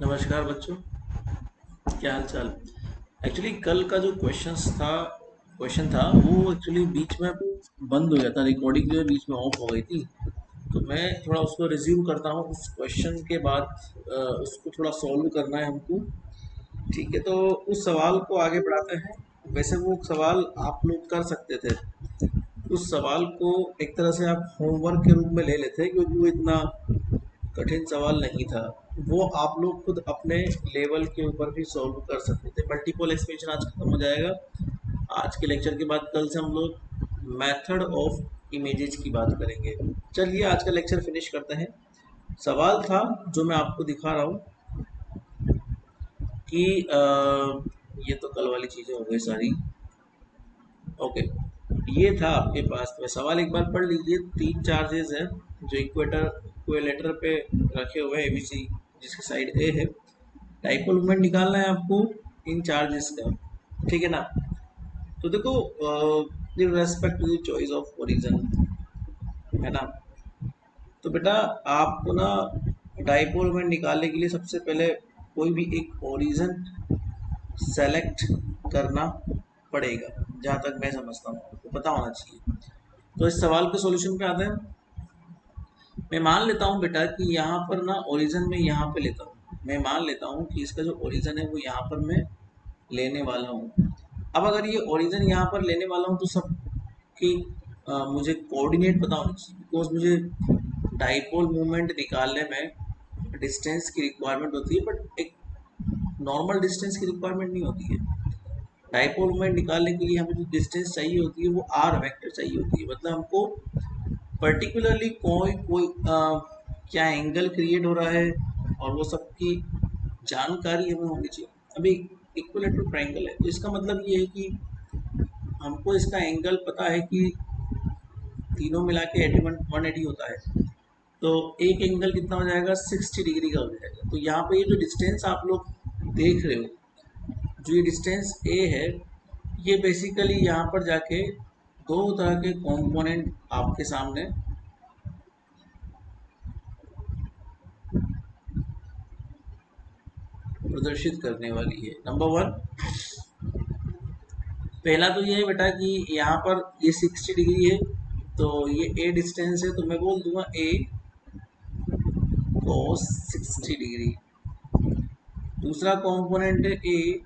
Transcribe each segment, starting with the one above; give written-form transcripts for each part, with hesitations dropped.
नमस्कार बच्चों, क्या हाल चाल। एक्चुअली कल का जो क्वेश्चन था वो एक्चुअली बीच में बंद हो गया था। रिकॉर्डिंग जो है बीच में ऑफ हो गई थी। तो मैं थोड़ा उसको रिज्यूम करता हूँ उस क्वेश्चन के बाद। उसको थोड़ा सॉल्व करना है हमको। ठीक है, तो उस सवाल को आगे बढ़ाते हैं। वैसे वो सवाल आप लोग कर सकते थे। उस सवाल को एक तरह से आप होमवर्क के रूप में ले लेते, क्योंकि वो इतना कठिन सवाल नहीं था। वो आप लोग खुद अपने लेवल के ऊपर भी सॉल्व कर सकते थे। मल्टीपल एक्सप्रेशन आज खत्म हो जाएगा। आज के लेक्चर के बाद कल से हम लोग मेथड ऑफ इमेजेस की बात करेंगे। चलिए आज का लेक्चर फिनिश करते हैं। सवाल था जो मैं आपको दिखा रहा हूँ कि ये तो कल वाली चीज़ें हो गई सारी। ओके, ये था आपके पास में सवाल, एक बार पढ़ लीजिए। तीन चार्जेस है जो इक्वेलेटर पे रखे हुए हैं, एबीसी जिसकी साइड ए है। डाइपोल मोमेंट निकालना है आपको इन चार्जेस का, ठीक है ना। तो देखो, respect to the choice of origin, है ना। तो बेटा आपको ना डाइपोल मोमेंट निकालने के लिए सबसे पहले कोई भी एक ओरिजिन सेलेक्ट करना पड़ेगा। जहाँ तक मैं समझता हूँ आपको पता होना चाहिए। तो इस सवाल के सॉल्यूशन पे आते हैं। मैं मान लेता हूँ बेटा कि यहाँ पर ना ओरिजिन में यहाँ पे लेता हूँ। मैं मान लेता हूँ कि इसका जो ओरिजिन है वो यहाँ पर मैं लेने वाला हूँ। अब अगर ये ओरिजिन यहाँ पर लेने वाला हूँ तो सब की मुझे कोऑर्डिनेट पता होनी चाहिए, बिकॉज मुझे डाइपोल मूवमेंट निकालने में डिस्टेंस की रिक्वायरमेंट होती है, बट एक नॉर्मल डिस्टेंस की रिक्वायरमेंट नहीं होती है। डाइपोल मूवमेंट निकालने के लिए हमें जो डिस्टेंस चाहिए होती है वो आर वेक्टर चाहिए होती है। मतलब हमको पर्टिकुलरली कोई कोई क्या एंगल क्रिएट हो रहा है और वो सब की जानकारी हमें होनी चाहिए। अभी इक्विलेटरल ट्रायंगल है तो इसका मतलब ये है कि हमको इसका एंगल पता है कि तीनों मिला के 180 होता है। तो एक एंगल कितना हो जाएगा, 60 डिग्री का हो जाएगा। तो यहाँ पे ये जो डिस्टेंस आप लोग देख रहे हो, जो ये डिस्टेंस ए है, ये बेसिकली यहाँ पर जाके दो तरह के कंपोनेंट आपके सामने प्रदर्शित करने वाली है। नंबर वन, पहला तो ये है बेटा कि यहाँ पर ये 60 डिग्री है, तो ये ए डिस्टेंस है, तो मैं बोल दूंगा ए cos 60 डिग्री। दूसरा कंपोनेंट है ए,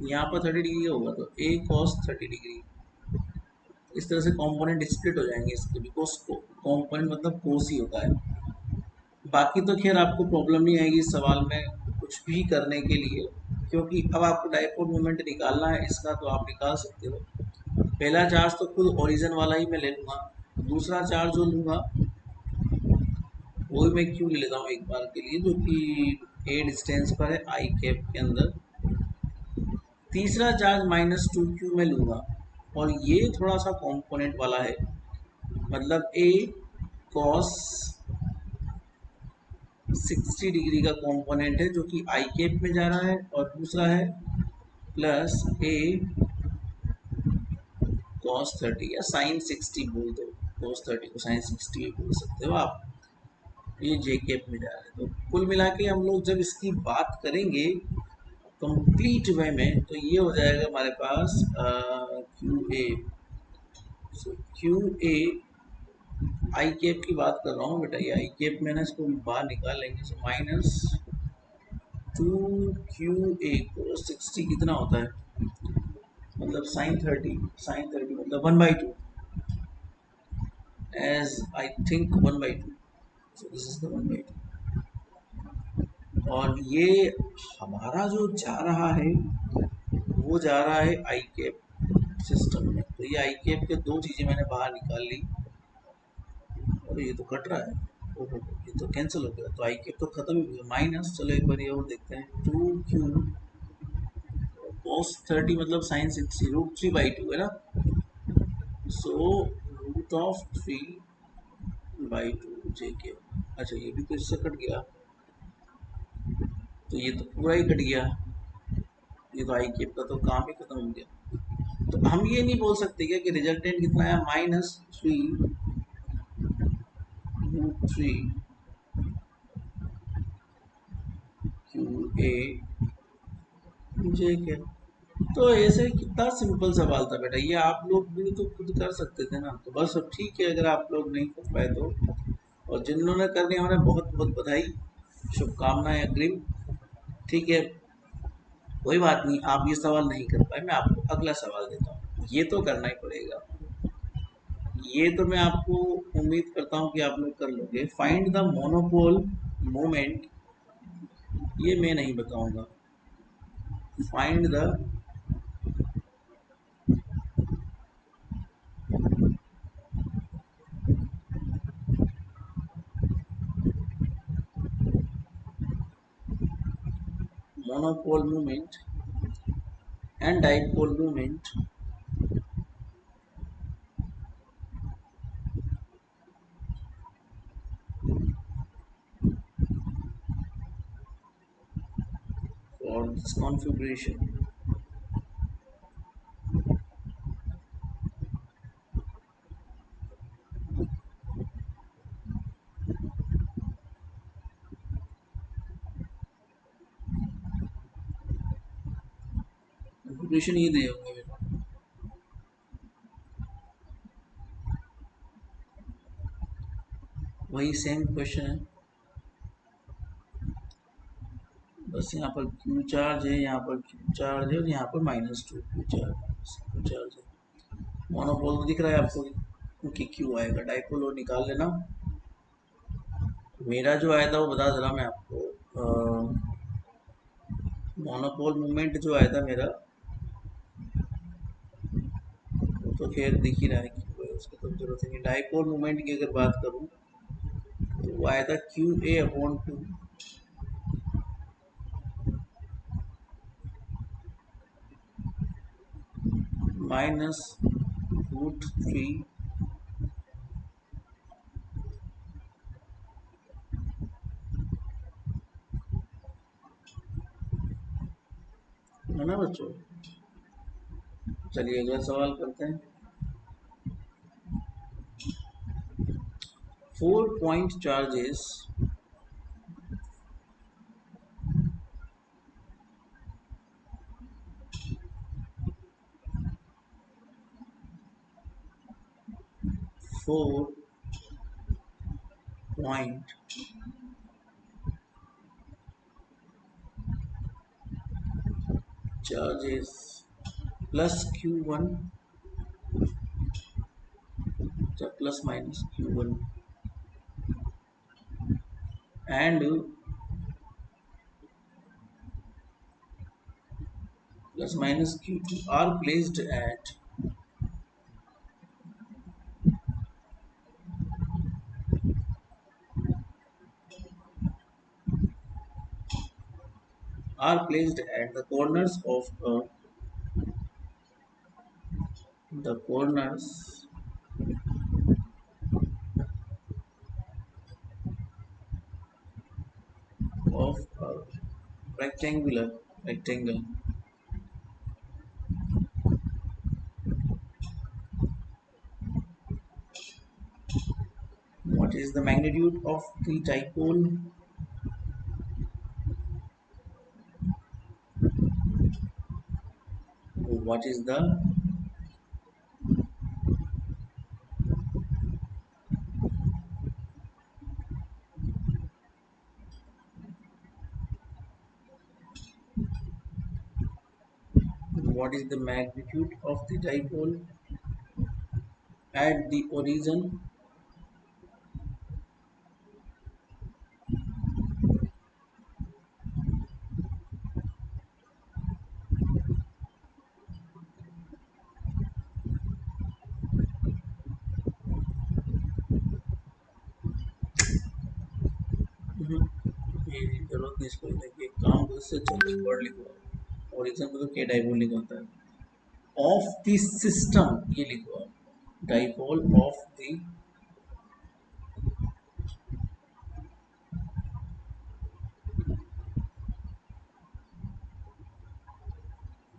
यहाँ पर 30 डिग्री होगा तो ए cos 30 डिग्री। इस तरह से कंपोनेंट स्प्लिट हो जाएंगे इसके, बिकॉज कंपोनेंट मतलब कोस ही होता है। बाकी तो खैर आपको प्रॉब्लम नहीं आएगी इस सवाल में कुछ भी करने के लिए, क्योंकि अब आपको डाइपोल मोमेंट निकालना है इसका, तो आप निकाल सकते हो। पहला चार्ज तो खुद ओरिजिन वाला ही मैं ले लूँगा। दूसरा चार्ज जो लूँगा वो भी मैं क्यों ले लेता हूँ एक बार के लिए, जो कि ए डिस्टेंस पर है आई कैप के अंदर। तीसरा चार्ज -2q में लूँगा, और ये थोड़ा सा कंपोनेंट वाला है। मतलब ए कॉस 60 डिग्री का कंपोनेंट है जो कि आई कैप में जा रहा है, और दूसरा है प्लस ए कॉस 30 या साइन 60 बोल दो। कॉस 30 को साइन 60 बोल सकते हो आप। ये जे कैप में जा रहा है। तो कुल मिला के हम लोग जब इसकी बात करेंगे कंप्लीट वे में, तो ये हो जाएगा हमारे पास Q A. So Q A I cap की बात कर रहा हूँ बेटा, ये आई कैप में ना इसको बाहर निकाल लेंगे। सो -2 QA को 60 कितना होता है, मतलब साइन 30 मतलब 1/2, as I think 1/2। So this is the 1/2। और ये हमारा जो जा रहा है वो जा रहा है आई कैप सिस्टम में। तो ये आई कैप के दो चीज़ें मैंने बाहर निकाल ली, और ये तो कट रहा है। ओहो, ये तो कैंसिल हो गया, तो आई कैप तो खत्म ही हो गया। माइनस, चलो एक बार ये और देखते हैं। 2q cos 30 मतलब साइन 60 √3/2 है ना। सो √3/2 जे के। अच्छा ये भी तो इससे कट गया, तो ये तो पूरा ही कट गया। ये तो आई कैप का तो काम ही खत्म हो गया। तो हम ये नहीं बोल सकते क्या कि रिजल्टेंट कितना है, -3√3 क्यू ए जे के। तो ऐसे कितना सिंपल सवाल था बेटा, ये आप लोग भी तो खुद कर सकते थे ना। तो बस अब ठीक है, अगर आप लोग नहीं कर पाए तो, और जिन्होंने करनी है उन्हें बहुत बहुत बधाई, शुभकामनाएं अग्रिम। ठीक है, कोई बात नहीं, आप ये सवाल नहीं कर पाए, मैं आपको अगला सवाल देता हूँ, ये तो करना ही पड़ेगा। ये तो मैं आपको उम्मीद करता हूँ कि आप लोग कर लोगे। फाइंड द मोनोपोल मोमेंट, ये मैं नहीं बताऊंगा। Find the monopole moment and dipole moment for this configuration. Configuration ये दिए होंगे, वही सेम क्वेश्चन है, बस यहाँ पर क्यू चार्ज है, यहाँ पर क्यू चार्ज है, और यहाँ पर -2 क्यू चार्ज है। मोनोपोल तो दिख रहा है आपको, क्योंकि क्यू आएगा, डाइपोल और निकाल लेना। मेरा जो आया था वो बता दे रहा मैं आपको। मोनोपोल मूवमेंट जो आया था मेरा, वो तो खैर दिख ही रहा है क्यू है, उसकी तो जरूरत नहीं। डाइपोल मूवमेंट की अगर बात करूँ तो वो आया था QA/2 -√3 है ना बच्चों। चलिए अगला सवाल करते हैं। 4 point charges 4 point charges plus Q1, plus minus Q1 and plus minus Q2 are placed at the corners of the corners of a rectangle. What is the magnitude of the dipole? What is the magnitude of the dipole at the origin? ये जरूरत नहीं इसको लिखने की, एक काम करो, इससे अच्छा वर्ड लिखो। ओरिजिन में तो के डाइपोल लिखा होता है। ऑफ द सिस्टम ये लिखो, डाइपोल ऑफ द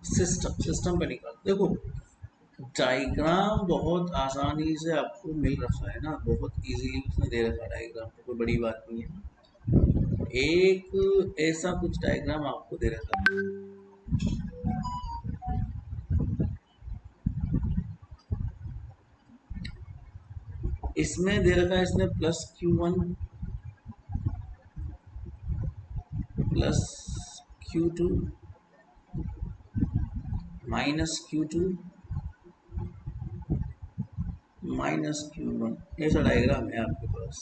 सिस्टम पे निकाल देखो। डायग्राम बहुत आसानी से आपको मिल रखा है ना, बहुत इजीली उसने दे रखा है डायग्राम, तो कोई बड़ी बात नहीं है। एक ऐसा कुछ डायग्राम आपको दे रखा है, इसमें दे रखा है इसने +Q1 +Q2 -Q2 -Q1, ऐसा डायग्राम है आपके पास।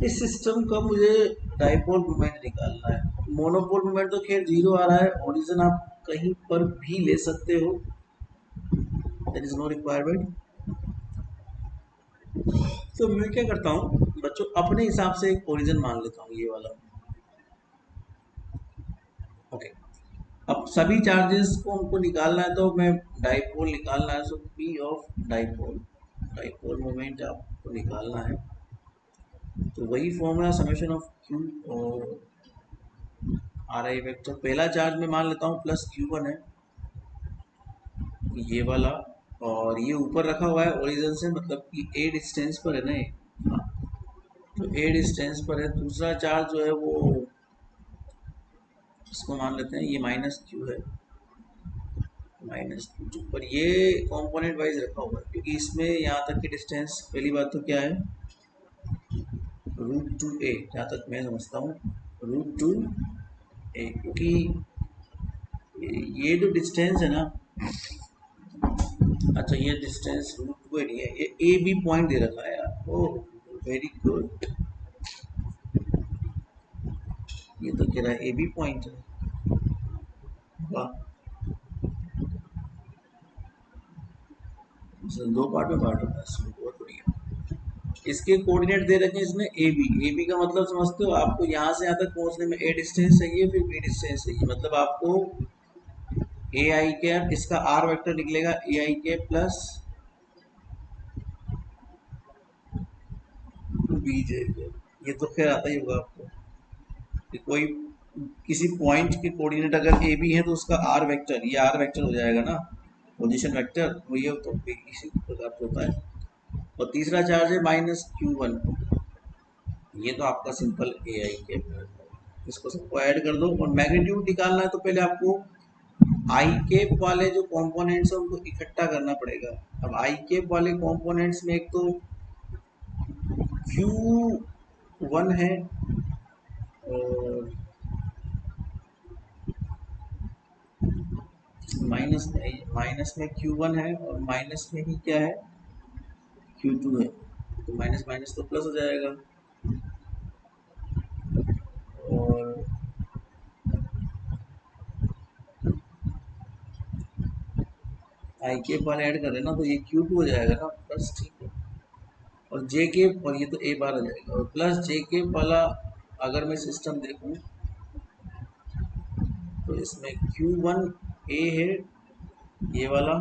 इस सिस्टम का मुझे डाइपोल मोमेंट निकालना है। मोनोपोल मोमेंट तो खैर 0 आ रहा है, ओरिजिन आप कहीं पर भी ले सकते हो, देयर इज नो रिक्वायरमेंट। तो मैं क्या करता हूँ बच्चों, अपने हिसाब से एक ओरिजिन मान लेता हूँ, ये वाला। ओके, अब सभी चार्जेस को हमको निकालना है, तो मैं डाइपोल निकालना है, so P of dipole, dipole moment आपको निकालना है। तो वही फॉर्मूला समेशन ऑफ क्यू और आर आई वेक्टर। पहला चार्ज में मान लेता हूँ +Q1 है, ये वाला, और ये ऊपर रखा हुआ है ओरिजिन से, मतलब कि ए डिस्टेंस पर है ना ये। हाँ, तो ए डिस्टेंस पर है। दूसरा चार्ज जो है वो, इसको मान लेते हैं ये -Q है, -Q2 पर। ये कंपोनेंट वाइज रखा हुआ है, क्योंकि इसमें यहाँ तक की डिस्टेंस, पहली बात तो क्या है, √2a, जहाँ तक मैं समझता हूँ √2a, क्योंकि ये जो डिस्टेंस है ना, अच्छा ये डिस्टेंस √2a नहीं है, ये ए बी पॉइंट दे रखा है यार। ओह वेरी गुड, ये तो कह रहा है ए बी पॉइंट है। वाह, दो पार्ट में बांट रखा है इसमें, बहुत बढ़िया। इसके कोऑर्डिनेट दे रखे हैं इसमें ए बी का मतलब समझते हो, आपको यहाँ से यहाँ तक पहुँचने में ए डिस्टेंस चाहिए, फिर बी डिस्टेंस चाहिए, मतलब आपको ए आई के, इसका आर वेक्टर निकलेगा ए आई के प्लस बी जे के। ये तो खैर आता ही होगा आपको कि कोई किसी पॉइंट के कोऑर्डिनेट अगर ए बी है तो उसका आर वेक्टर, ये आर वेक्टर हो जाएगा ना, पोजीशन वेक्टर, तो ये तो इसी प्रकार से होता है। और तीसरा चार्ज है -Q1, ये तो आपका सिंपल ए आई के, इसको सबको ऐड कर दो। और मैग्नीट्यूड निकालना है तो पहले आपको आई केप वाले जो कंपोनेंट्स है उनको इकट्ठा करना पड़ेगा। अब आई केप वाले कंपोनेंट्स में एक तो Q1 है, और माइनस में Q1 है, और माइनस में ही क्या है, Q2 है, तो माइनस माइनस तो प्लस हो जाएगा। और आई केप वाले ऐड कर रहे हैं ना, तो ये Q2 हो जाएगा ना प्लस, ठीक है। और जे केप, और ये तो ए बार आ जाएगा, और प्लस जे केप वाला अगर मैं सिस्टम देखूं तो इसमें Q1 ए है ये वाला,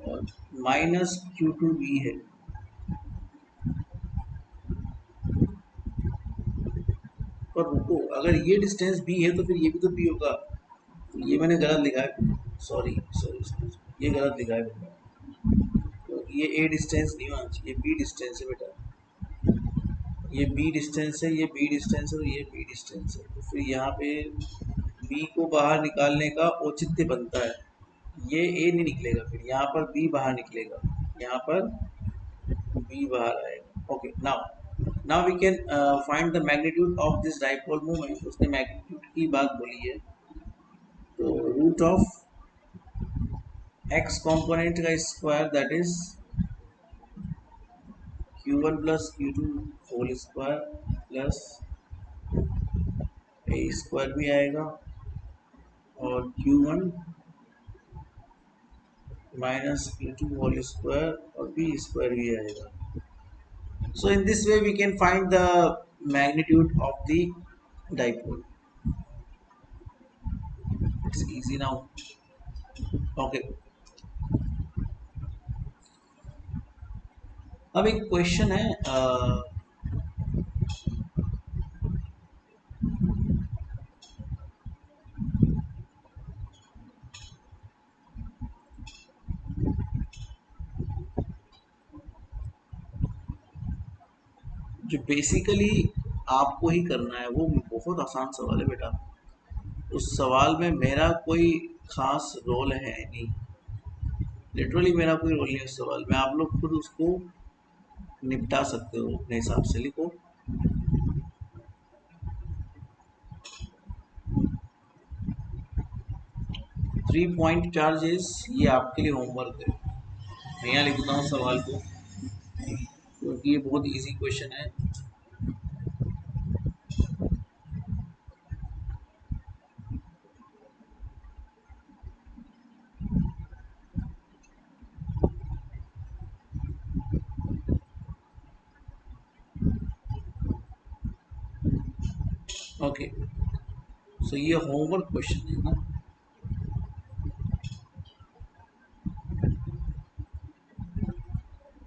और -Q2 बी है। पर रुको, अगर ये डिस्टेंस बी है तो फिर ये भी तो बी होगा, तो ये मैंने गलत लिखा है, सॉरी सॉरी सॉरी, ये गलत लिखा है मैंने। तो ये ए डिस्टेंस नहीं होना चाहिए, बी डिस्टेंस है बेटा, ये बी डिस्टेंस है, ये बी डिस्टेंस है, और ये बी डिस्टेंस है। तो फिर यहाँ पे बी को बाहर निकालने का औचित्य बनता है, ये ए नहीं निकलेगा, फिर यहाँ पर बी बाहर निकलेगा, यहाँ पर बी बाहर आएगा। Okay, now we can find the magnitude of this dipole moment. उसने मैग्नीट्यूड की बात बोली है, तो रूट ऑफ एक्स कंपोनेंट का square, that is Q1 plus Q2 whole square plus A square भी आएगा, और Q1 minus Q2 whole square, और बी स्क्वायर भी आएगा। So in this way we can find the magnitude of the dipole. It's easy now. Okay. अब एक question है, जो बेसिकली आपको ही करना है। वो बहुत आसान सवाल है बेटा, उस सवाल में मेरा कोई खास रोल है नहीं, लिटरली मेरा कोई रोल नहीं है उस सवाल में। आप लोग खुद उसको निपटा सकते हो अपने हिसाब से। लिखो 3 पॉइंट चार्जेस, ये आपके लिए होमवर्क है। मैं यहाँ लिखता हूँ सवाल को क्योंकि ये बहुत इजी क्वेश्चन है। ओके, सो ये होमवर्क क्वेश्चन है ना।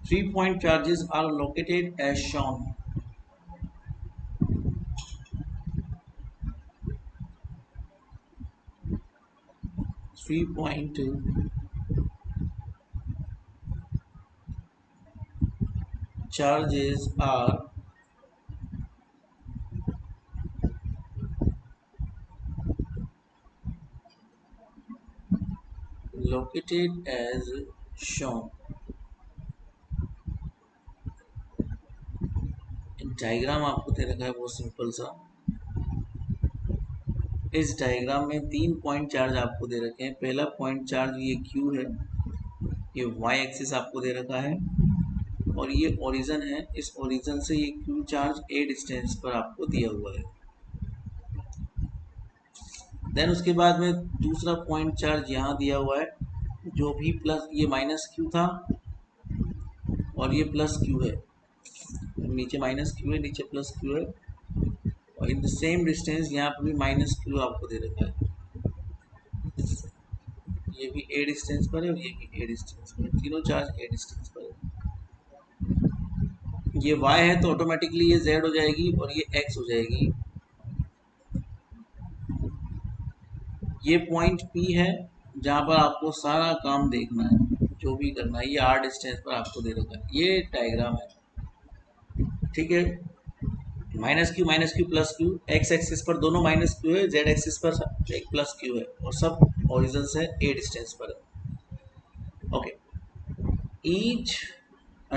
Three-point charges are located as shown. Three-point charges are located as shown. Diagram आपको दे रखा है बहुत सिंपल सा। इस डायग्राम में 3 पॉइंट चार्ज आपको दे रखे हैं। पहला पॉइंट चार्ज ये Q है, ये y एक्सिस आपको दे रखा है, और ये ओरिजिन है। इस ओरिजिन से ये Q चार्ज a डिस्टेंस पर आपको दिया हुआ है। देन उसके बाद में दूसरा पॉइंट चार्ज यहाँ दिया हुआ है, जो भी प्लस, ये माइनस Q था और ये प्लस Q है। नीचे माइनस Q है, नीचे प्लस Q है, और इन द सेम डिस्टेंस यहाँ पर भी माइनस Q आपको दे रखा है। ये भी a डिस्टेंस पर है और ये भी a डिस्टेंस पर है, तीनों चार्ज a डिस्टेंस पर है। ये y है तो ऑटोमेटिकली ये z हो जाएगी और ये x हो जाएगी। ये पॉइंट P है जहाँ पर आपको सारा काम देखना है, जो भी करना है। ये r डिस्टेंस पर आपको दे रखा है। ये डायग्राम है, ठीक है। Minus Q plus Q, x axis पर दोनों माइनस क्यू है, जेड एक्सिस पर एक प्लस क्यू है, और सब ओरिजिन से a डिस्टेंस पर है। ओके, ईच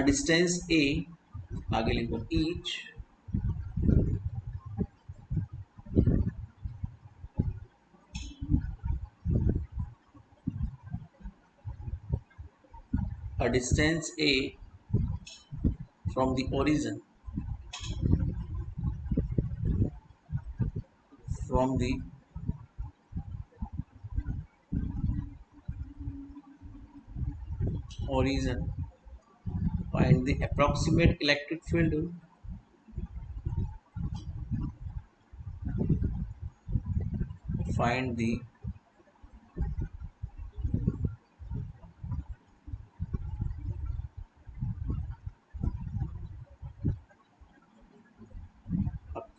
डिस्टेंस a, आगे लिखो each a distance a from the origin, from the origin, find the approximate electric field, find the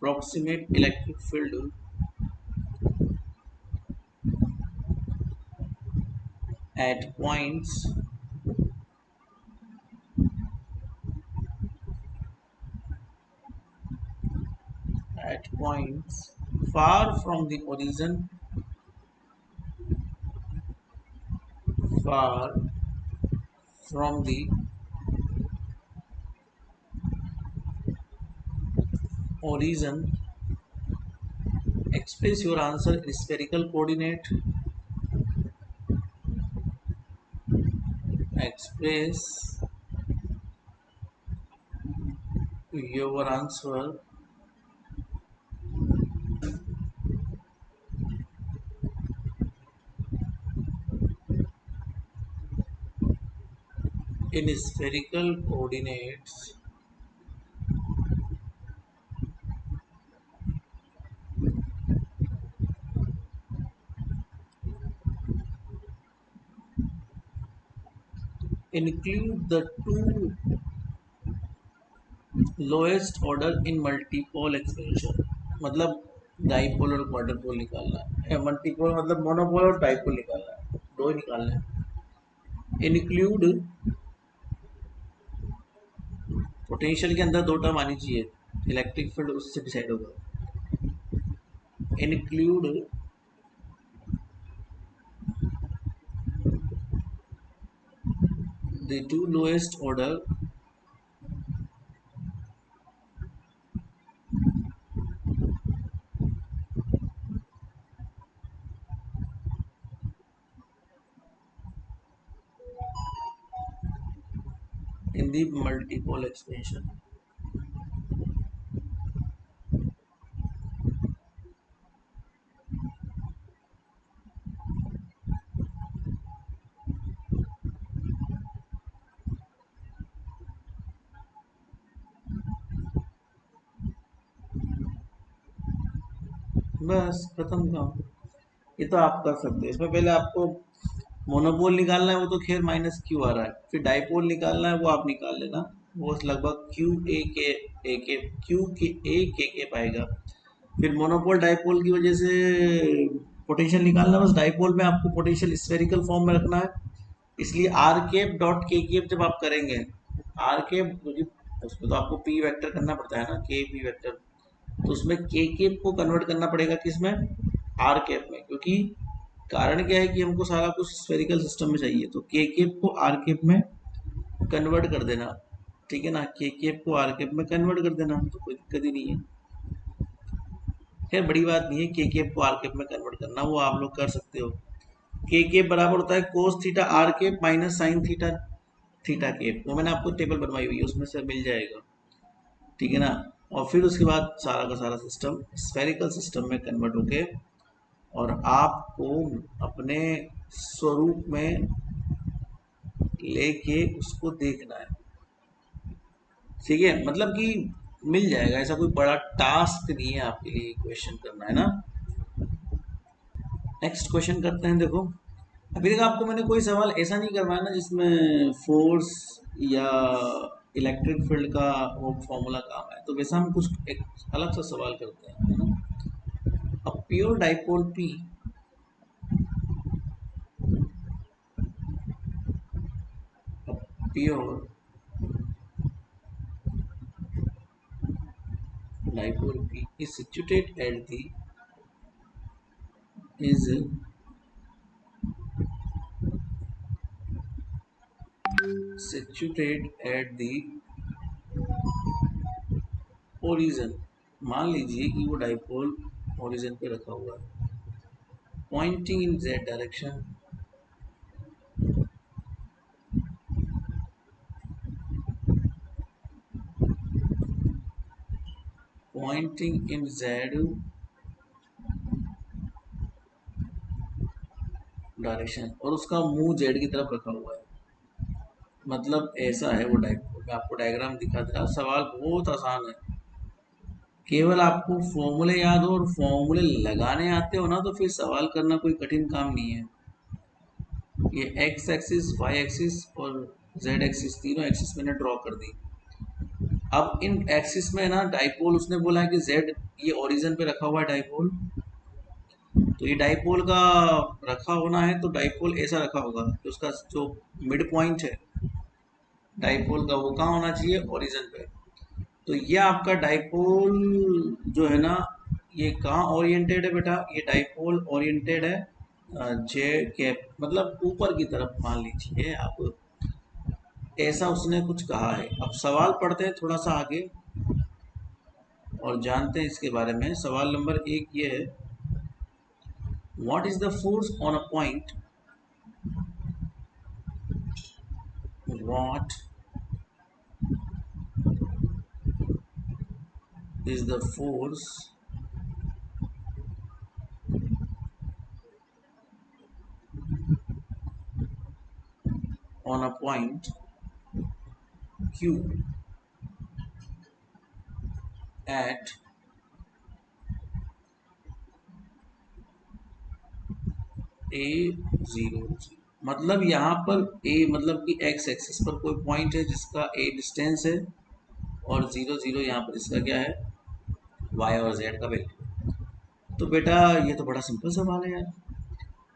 approximate electric field at points far from the origin, far from the origin. Express your answer in spherical coordinate. Express your answer in spherical coordinates. Include the two lowest order in multipole expansion। मतलब dipole और क्वाड्रपोल निकालना है। Multipole मतलब monopole और dipole निकालना है, दो ही निकालना है। इंक्लूड, पोटेंशियल के अंदर दो टर्म आनी चाहिए। इलेक्ट्रिक फील्ड उससे डिसाइड होगा। Include the two lowest order in the multiple expansion। बस खत्म काम। ये तो आप कर सकते हैं। इसमें पहले आपको मोनोपोल निकालना है, वो तो खैर माइनस क्यू आ रहा है। फिर डाइपोल निकालना है, वो आप निकाल लेना, वो लगभग क्यू के पाएगा। फिर मोनोपोल डाइपोल की वजह से पोटेंशियल निकालना, बस डाइपोल में आपको पोटेंशियल स्फेरिकल फॉर्म में रखना है, इसलिए आर केप डॉट के केप जब आप करेंगे, आर केप उसमें तो आपको पी वेक्टर करना पड़ता है ना, के पी वेक्टर, तो उसमें के केप को कन्वर्ट करना पड़ेगा किसमें, आर केप में, क्योंकि कारण क्या है कि हमको सारा कुछ स्फेरिकल सिस्टम में चाहिए, तो के केप को आर केप में कन्वर्ट कर देना, ठीक है ना, के केप को आर केप में कन्वर्ट कर देना, तो कोई दिक्कत ही नहीं है। खैर बड़ी बात नहीं है के केप को आर केप में कन्वर्ट करना, वो आप लोग कर सकते हो। के केप बराबर होता है cos theta R cap minus sine theta theta cap, वो मैंने आपको टेबल बनवाई हुई है, उसमें से मिल जाएगा, ठीक है ना। और फिर उसके बाद सारा का सारा सिस्टम स्फेरिकल सिस्टम में कन्वर्ट होके और आपको अपने स्वरूप में लेके उसको देखना है, ठीक है, मतलब कि मिल जाएगा, ऐसा कोई बड़ा टास्क नहीं है आपके लिए क्वेश्चन करना, है ना। नेक्स्ट क्वेश्चन करते हैं। देखो अभी तक आपको मैंने कोई सवाल ऐसा नहीं करवाया ना जिसमें फोर्स या इलेक्ट्रिक फील्ड का वो फॉर्मूला काम है, तो वैसा हम कुछ एक अलग सा सवाल करते हैं, है ना। A pure dipole P pure dipole P is situated at the is situated at the origin. मान लीजिए कि वो डाइपोल ओरिजिन पे रखा हुआ है, pointing in Z direction, pointing in Z direction, और उसका मुंह जेड की तरफ रखा हुआ है, मतलब ऐसा है वो डाइपोल। मैं आपको डायग्राम दिखा दे रहा, सवाल बहुत आसान है, केवल आपको फॉर्मूले याद हो और फॉर्मूले लगाने आते हो ना, तो फिर सवाल करना कोई कठिन काम नहीं है। ये एक्स एक्सिस, वाई एक्सिस और जेड एक्सिस, तीनों एक्सिस मैंने ड्रॉ कर दी। अब इन एक्सिस में ना डाइपोल उसने बोला है कि जेड ये ओरिजिन पे रखा हुआ है डाइपोल, तो ये डाइपोल का रखा होना है, तो डाइपोल ऐसा रखा होगा कि उसका जो मिड पॉइंट है डाइपोल का वो कहाँ होना चाहिए, ओरिजिन पे। तो ये आपका डाइपोल जो है ना, ये कहाँ ओरिएंटेड है बेटा, ये डाइपोल ओरिएंटेड है जे कैप, मतलब ऊपर की तरफ मान लीजिए आप, ऐसा उसने कुछ कहा है। अब सवाल पढ़ते हैं थोड़ा सा आगे और जानते हैं इसके बारे में। सवाल नंबर 1 ये है, what is the force on a point, what is the force on a point Q at A0। मतलब यहाँ पर A मतलब कि x एक्सिस पर कोई पॉइंट है जिसका A डिस्टेंस है और 0 0 यहाँ पर इसका क्या है, y और z का वैल्यू। तो बेटा ये तो बड़ा सिंपल सवाल है यार।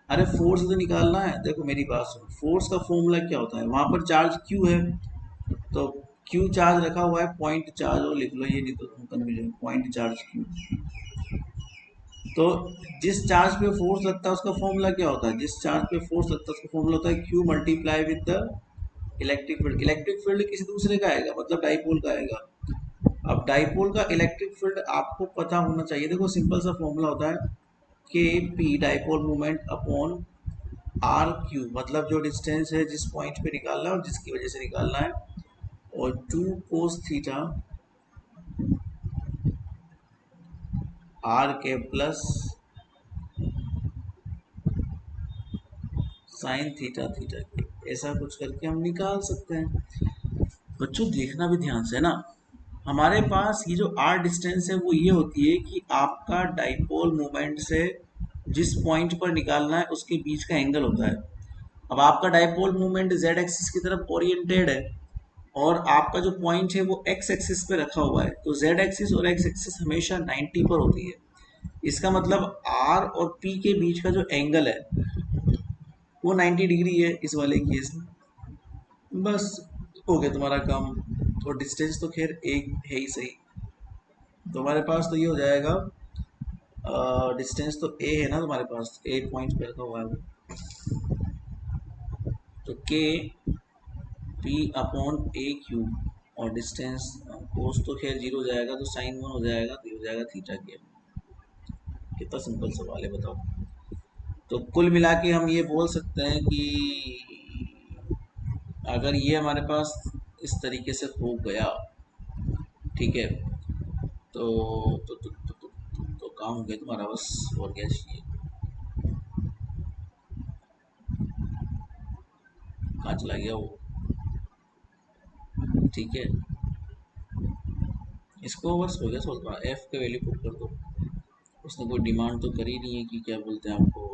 अरे फोर्स तो निकालना है, देखो मेरी बात सुनो, फोर्स का फॉर्मूला क्या होता है, वहाँ पर चार्ज Q है, तो क्यू चार्ज रखा हुआ है, पॉइंट चार्ज और लिख लो, ये नहीं तो कंफ्यूजन, पॉइंट चार्ज क्यू। तो जिस चार्ज पे फोर्स लगता है उसका फॉर्मूला क्या होता है, जिस चार्ज पे फोर्स लगता है उसका फॉर्मूला होता है Q multiply with the electric field. Electric field किसी दूसरे का आएगा, मतलब डाइपोल का आएगा। अब डाइपोल का इलेक्ट्रिक फील्ड आपको पता होना चाहिए। देखो सिंपल सा फॉर्मूला होता है K P dipole moment upon R cube, मतलब जो डिस्टेंस है जिस पॉइंट पे निकालना है और जिसकी वजह से निकालना है, और 2 कोस theta are K plus sign theta theta के, ऐसा कुछ करके हम निकाल सकते हैं। बच्चों देखना भी ध्यान से ना, हमारे पास ये जो आर डिस्टेंस है वो ये होती है कि आपका डाइपोल मोमेंट से जिस पॉइंट पर निकालना है उसके बीच का एंगल होता है। अब आपका डाइपोल मोमेंट जेड एक्सिस की तरफ ओरिएंटेड है और आपका जो पॉइंट है वो एक्स एक्सिस पे रखा हुआ है, तो जेड एक्सिस और एक्स एक्सिस हमेशा 90 पर होती है। इसका मतलब आर और पी के बीच का जो एंगल है वो 90 डिग्री है इस वाले केस में। बस हो गया तुम्हारा काम। और डिस्टेंस तो खैर एक है ही सही, तो हमारे पास तो ये हो जाएगा, डिस्टेंस तो ए है ना तुम्हारे पास, ए पॉइंट पे रखा हुआ है वो, तो के पी अपॉन ए क्यू, और डिस्टेंस कोस तो खैर जीरो हो जाएगा, तो साइन वन हो जाएगा, तो ये हो जाएगा थीटा के। कितना सिंपल सवाल है बताओ। तो कुल मिला के हम ये बोल सकते हैं कि अगर ये हमारे पास इस तरीके से हो गया, ठीक है, तो तो काम हो गया तुम्हारा बस, और क्या चाहिए। कहाँ चला गया वो, ठीक है, इसको बस हो गया सोच पा, एफ के वैल्यू पुट कर दो। उसने कोई डिमांड तो करी नहीं है कि क्या बोलते हैं आपको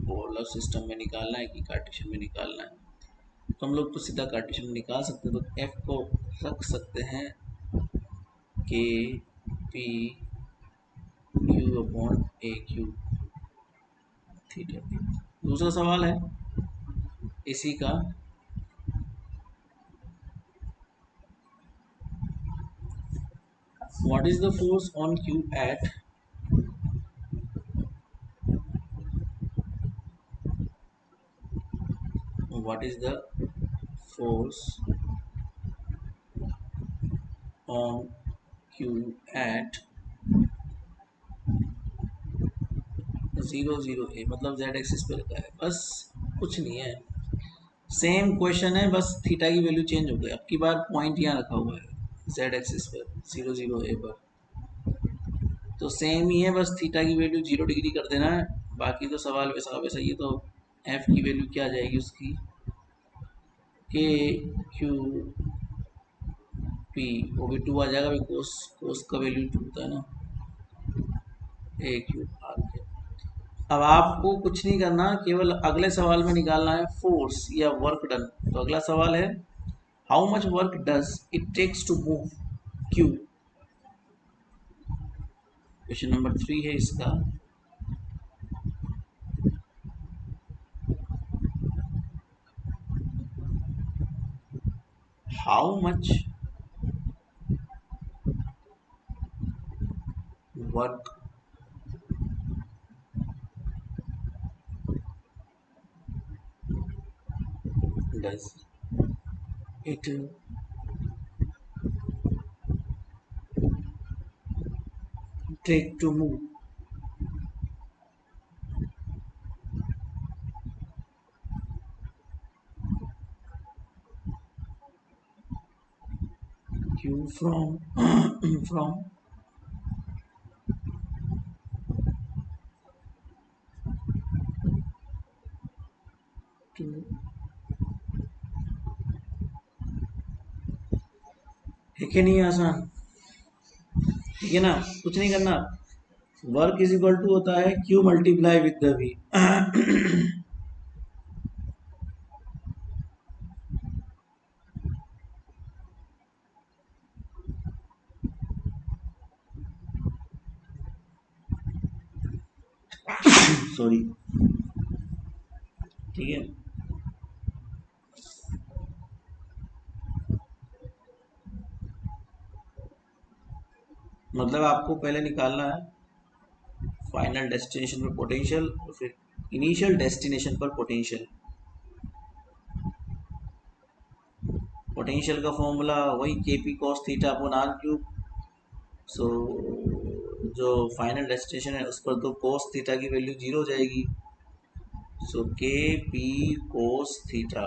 पोलर सिस्टम में निकालना है कि कार्टेशियन में निकालना है, तो हम लोग तो सीधा कार्टेशियन में निकाल सकते हैं। तो एफ को रख सकते हैं K P Q upon A cube theta. दूसरा सवाल है इसी का, what is the force on Q at what is the force on Q at 0 0 a, मतलब z एक्सिस पे रखा है, बस कुछ नहीं है। सेम क्वेश्चन है, बस थीटा की वैल्यू चेंज हो गई। अब की बार पॉइंट यहाँ रखा हुआ है z एक्सिस पर 0 0 a पर, तो सेम ही है, बस थीटा की वैल्यू 0 डिग्री कर देना है। बाकी तो सवाल वैसा वैसा ही है। तो f की वैल्यू क्या आ जाएगी उसकी, के क्यू पी, वो भी 2 आ जाएगा, कोस कोस का वैल्यू 2 होता है ना, ए क्यू आर के। अब आपको कुछ नहीं करना, केवल अगले सवाल में निकालना है फोर्स या वर्क डन। तो अगला सवाल है how much work does it takes to move Q. Question number 3 है इसका। How much work does it take to move Q from from two. है कि नहीं आसान, ठीक है ना, कुछ नहीं करना। वर्क इज इक्वल टू होता है Q multiply with the V. Sorry, ठीक है। मतलब आपको पहले निकालना है फाइनल डेस्टिनेशन पर पोटेंशियल और फिर इनिशियल डेस्टिनेशन पर पोटेंशियल। पोटेंशियल का फॉर्मूला वही k p cos theta upon are cube. So जो फाइनल डेस्टिनेशन है उस पर तो कॉस थीटा की वैल्यू जीरो हो जाएगी। So k P cos theta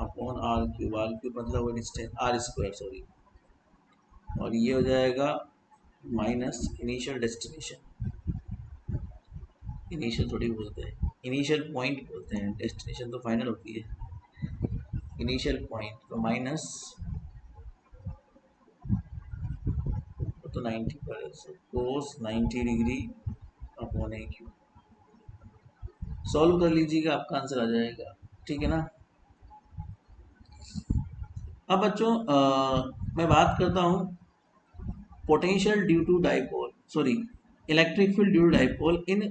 upon are cube मतलब वो डिस्टेंस आर स्क्वायर सॉरी, और ये हो जाएगा माइनस इनिशियल डेस्टिनेशन। इनिशियल थोड़ी बोलते हैं, इनिशियल पॉइंट बोलते हैं, डेस्टिनेशन तो फाइनल होती है। इनिशियल पॉइंट तो माइनस तो 90 पर है, सो कोस 90 डिग्री अपॉन ए क्यूब। सॉल्व कर लीजिएगा आपका आंसर आ जाएगा, ठीक है ना। अब बच्चों मैं बात करता हूँ potential due to dipole sorry electric field due to dipole in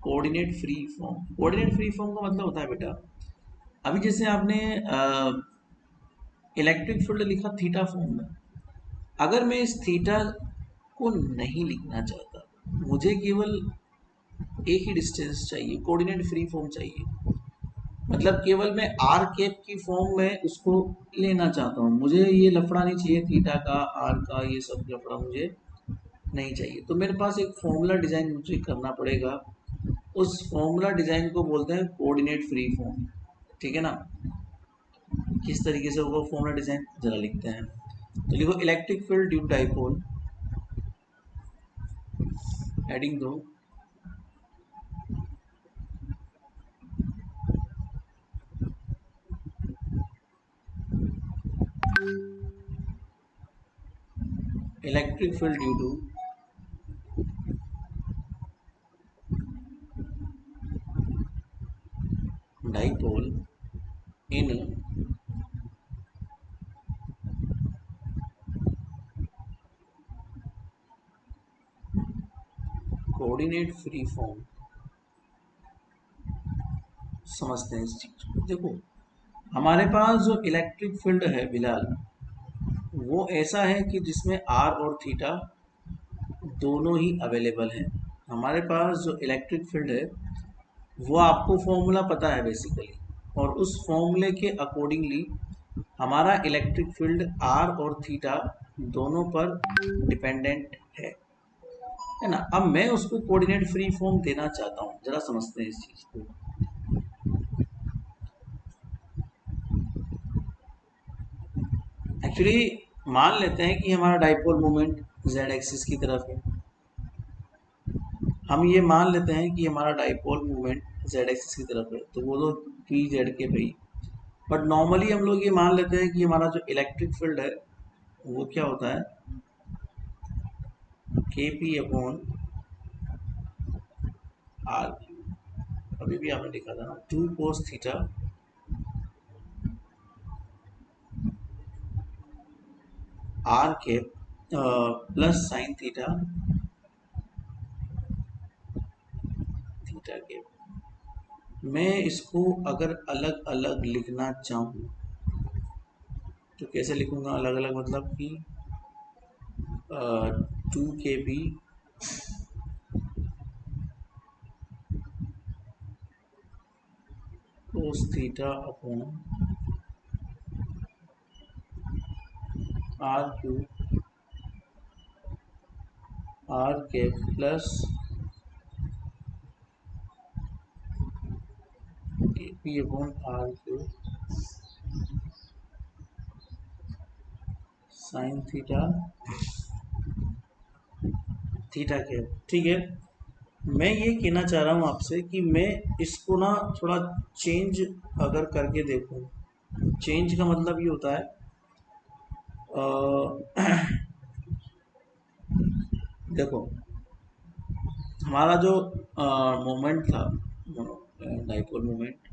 coordinate free form. Coordinate free form का मतलब होता है बेटा, अभी जैसे आपने इलेक्ट्रिक फील्ड लिखा थीटा फॉर्म में, अगर मैं इस थीटा को नहीं लिखना चाहता, मुझे केवल एक ही डिस्टेंस चाहिए, कोऑर्डिनेट फ्री फॉर्म चाहिए, मतलब केवल मैं आर कैप की फॉर्म में उसको लेना चाहता हूँ, मुझे ये लफड़ा नहीं चाहिए थीटा का आर का, ये सब लफड़ा मुझे नहीं चाहिए। तो मेरे पास एक फॉर्मूला डिज़ाइन मुझे करना पड़ेगा, उस फॉर्मूला डिज़ाइन को बोलते हैं कोऑर्डिनेट फ्री फॉर्म, ठीक है ना। किस तरीके से होगा फॉर्मूला डिज़ाइन जरा लिखते हैं। तो लिखो electric field due dipole, heading दो electric field due to dipole in coordinate free form. समझते हैं इस चीज को। देखो हमारे पास जो इलेक्ट्रिक फील्ड है बिलाल, वो ऐसा है कि जिसमें आर और थीटा दोनों ही अवेलेबल हैं। हमारे पास जो इलेक्ट्रिक फील्ड है वो आपको फॉर्मूला पता है बेसिकली, और उस फॉर्मूले के अकॉर्डिंगली हमारा इलेक्ट्रिक फील्ड आर और थीटा दोनों पर डिपेंडेंट है ना। अब मैं उसको कोऑर्डिनेट फ्री फॉर्म देना चाहता हूँ, जरा समझते हैं इस चीज को। एक्चुअली मान लेते हैं कि हमारा डाइपोल मोमेंट जेड एक्सिस की तरफ है, हम ये मान लेते हैं कि हमारा डाइपोल मोमेंट जेड एक्सिस की तरफ है, तो वो तो पी जेड के भाई। बट नॉर्मली हम लोग ये मान लेते हैं कि हमारा जो इलेक्ट्रिक फील्ड है वो क्या होता है, K P upon R Q. अभी भी आपने लिखा था ना, to cos theta are K plus sign theta theta के। मैं इसको अगर अलग अलग लिखना चाहूँ तो कैसे लिखूंगा अलग अलग, मतलब कि two K P cos theta upon R cube R K plus K P upon R cube sine theta theta K. ठीक है, मैं ये कहना चाह रहा हूँ आपसे कि मैं इसको ना थोड़ा चेंज अगर करके देखूँ। चेंज का मतलब ये होता है देखो हमारा जो मोमेंट था डाइपोल मोमेंट,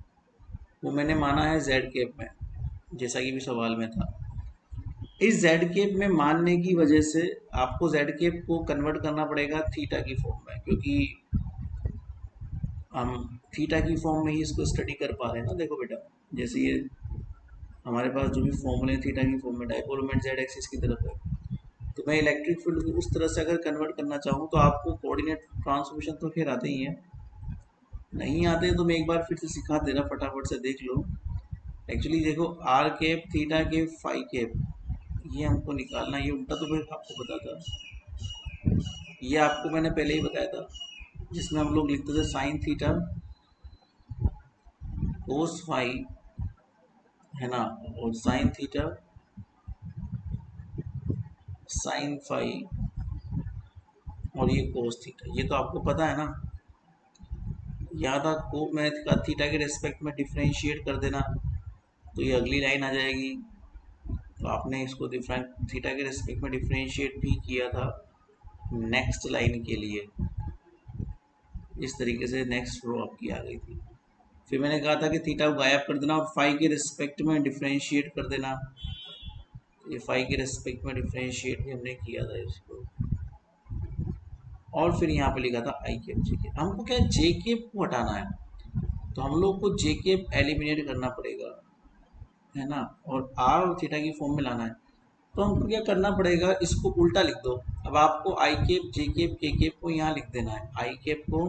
वो मैंने माना है जेड केप में, जैसा कि भी सवाल में था। इस जेड केप में मानने की वजह से आपको जेड केप को कन्वर्ट करना पड़ेगा थीटा की फॉर्म में, क्योंकि हम थीटा की फॉर्म में ही इसको स्टडी कर पा रहे हैं ना। देखो बेटा, जैसे ये हमारे पास जो भी फॉर्मूले थीटा की फॉर्म में, डाइपोल मोमेंट जेड एक्सिस की तरफ है, तो मैं इलेक्ट्रिक फील्ड को उस तरह से अगर कन्वर्ट करना चाहूँ तो आपको कोऑर्डिनेट ट्रांसफॉर्मेशन तो खैर आते ही हैं, नहीं आते तो मैं एक बार फिर से सिखा दे रहा, फटाफट से देख लो। एक्चुअली देखो R cap, theta cap, phi cap, ये हमको निकालना, ये उल्टा तो फिर आपको पता था, ये आपको मैंने पहले ही बताया था, जिसमें हम लोग लिखते थे साइन थीटा कोस फाई, है ना, और साइन थीटा साइन फाई, और ये कोस थीटा, ये तो आपको पता है ना। याद आ को मैथ का थीटा के रेस्पेक्ट में डिफ्रेंशिएट कर देना, तो ये अगली लाइन आ जाएगी। तो आपने इसको डिफरेंट थीटा के रेस्पेक्ट में डिफ्रेंशिएट भी किया था नेक्स्ट लाइन के लिए, इस तरीके से नेक्स्ट रो आपकी आ गई थी। फिर मैंने कहा था कि थीटा को गायब कर देना और फाई के रिस्पेक्ट में डिफ्रेंशिएट कर देना, ये फाई के रिस्पेक्ट में डिफ्रेंशिएट भी हमने किया था इसको। और फिर यहाँ पे लिखा था आई केप जे केप, हमको क्या जे केप को हटाना है, तो हम लोग को जे केप एलिमिनेट करना पड़ेगा, है ना, और आर और थीटा की फॉर्म में लाना है। तो हमको क्या करना पड़ेगा, इसको उल्टा लिख दो। अब आपको आई केप, जे केप, के केप को यहाँ लिख देना है, आई केप को,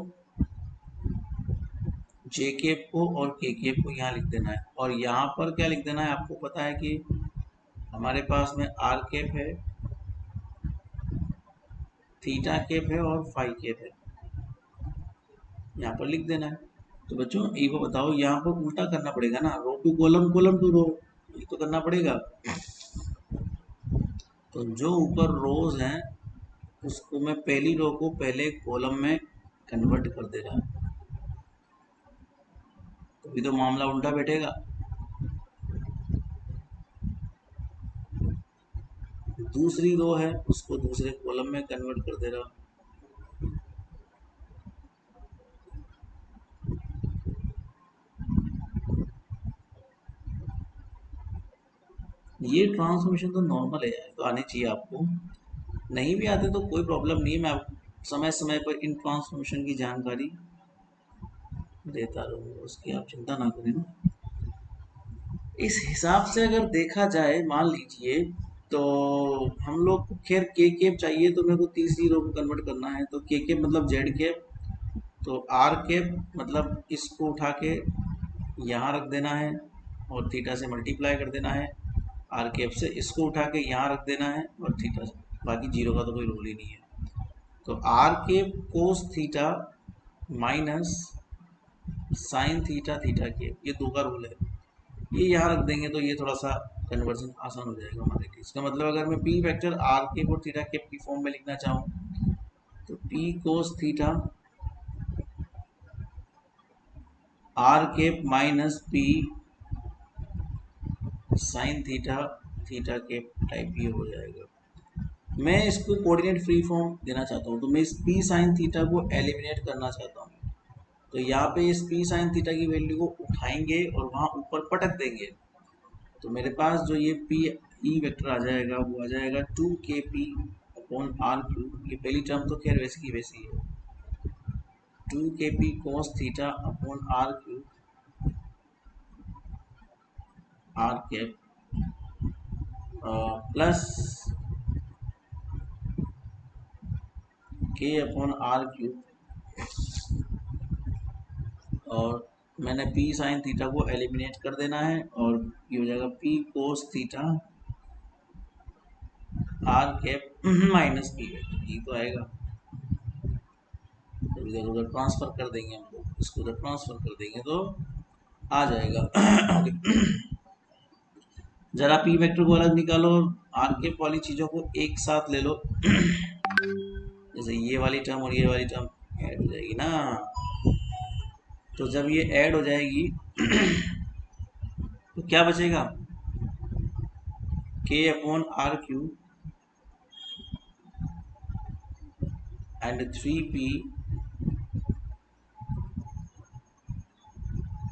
जे केप को और के केप को यहाँ लिख देना है। और यहाँ पर क्या लिख देना है, आपको पता है कि हमारे पास में आर केप है, थीटा केप है और फाई केप है, यहाँ पर लिख देना है। तो बच्चों एक बार बताओ, यहाँ पर उल्टा करना पड़ेगा ना, रो टू कॉलम, कॉलम टू रो, ये तो करना पड़ेगा। तो जो ऊपर रोज हैं उसको मैं पहली रो को पहले कॉलम में कन्वर्ट कर दे रहा, तो भी तो मामला उल्टा बैठेगा। दूसरी रो है उसको दूसरे कॉलम में कन्वर्ट कर दे रहा, ये ट्रांसफॉर्मेशन तो नॉर्मल है यार, तो आने चाहिए आपको, नहीं भी आते तो कोई प्रॉब्लम नहीं है, मैं समय समय पर इन ट्रांसफॉर्मेशन की जानकारी देता रहूँगा, उसकी आप चिंता ना करें ना। इस हिसाब से अगर देखा जाए, मान लीजिए तो हम लोग को खैर के केप चाहिए, तो मेरे को तीसरी रो को कन्वर्ट करना है, तो के केप मतलब जेड केप, तो आर केप मतलब इसको उठा के यहाँ रख देना है और थीटा से मल्टीप्लाई कर देना है, आर केप से इसको उठा के यहाँ रख देना है और थीटा से, बाकी जीरो का तो कोई रोल ही नहीं है। तो R cap cos theta minus sine theta theta cap, ये दो का रूल है, ये यहाँ रख देंगे तो ये थोड़ा सा कन्वर्जन आसान हो जाएगा हमारे लिए। इसका मतलब अगर मैं पी वेक्टर आर केप और थीटा केप की फॉर्म में लिखना चाहूँ तो P cos theta R cap minus P sine theta theta cap type ये हो जाएगा। मैं इसको कोऑर्डिनेट फ्री फॉर्म देना चाहता हूँ, तो मैं इस पी साइन थीटा को एलिमिनेट करना चाहता हूँ, तो यहाँ पे इस पी साइन थीटा की वैल्यू को उठाएंगे और वहाँ ऊपर पटक देंगे, तो मेरे पास जो ये पी ई वेक्टर आ जाएगा वो आ जाएगा 2kp अपॉन आर क्यूब, ये पहली टर्म तो खैर वैसी की वैसी है, 2kp cos theta upon are cube R cap plus k upon are cube, और मैंने p साइन थीटा को एलिमिनेट कर देना है और ये हो जाएगा p cos theta R cap minus P vector, ये तो आएगा। तो इधर उधर ट्रांसफर कर देंगे हम लोग, इसको उधर ट्रांसफर कर देंगे तो आ जाएगा। जरा पी वेक्टर को अलग निकालो और आर के वाली चीजों को एक साथ ले लो, जैसे ये वाली टर्म और ये वाली टर्म ऐड हो जाएगी ना, तो जब ये ऐड हो जाएगी तो क्या बचेगा, k upon are cube and 3p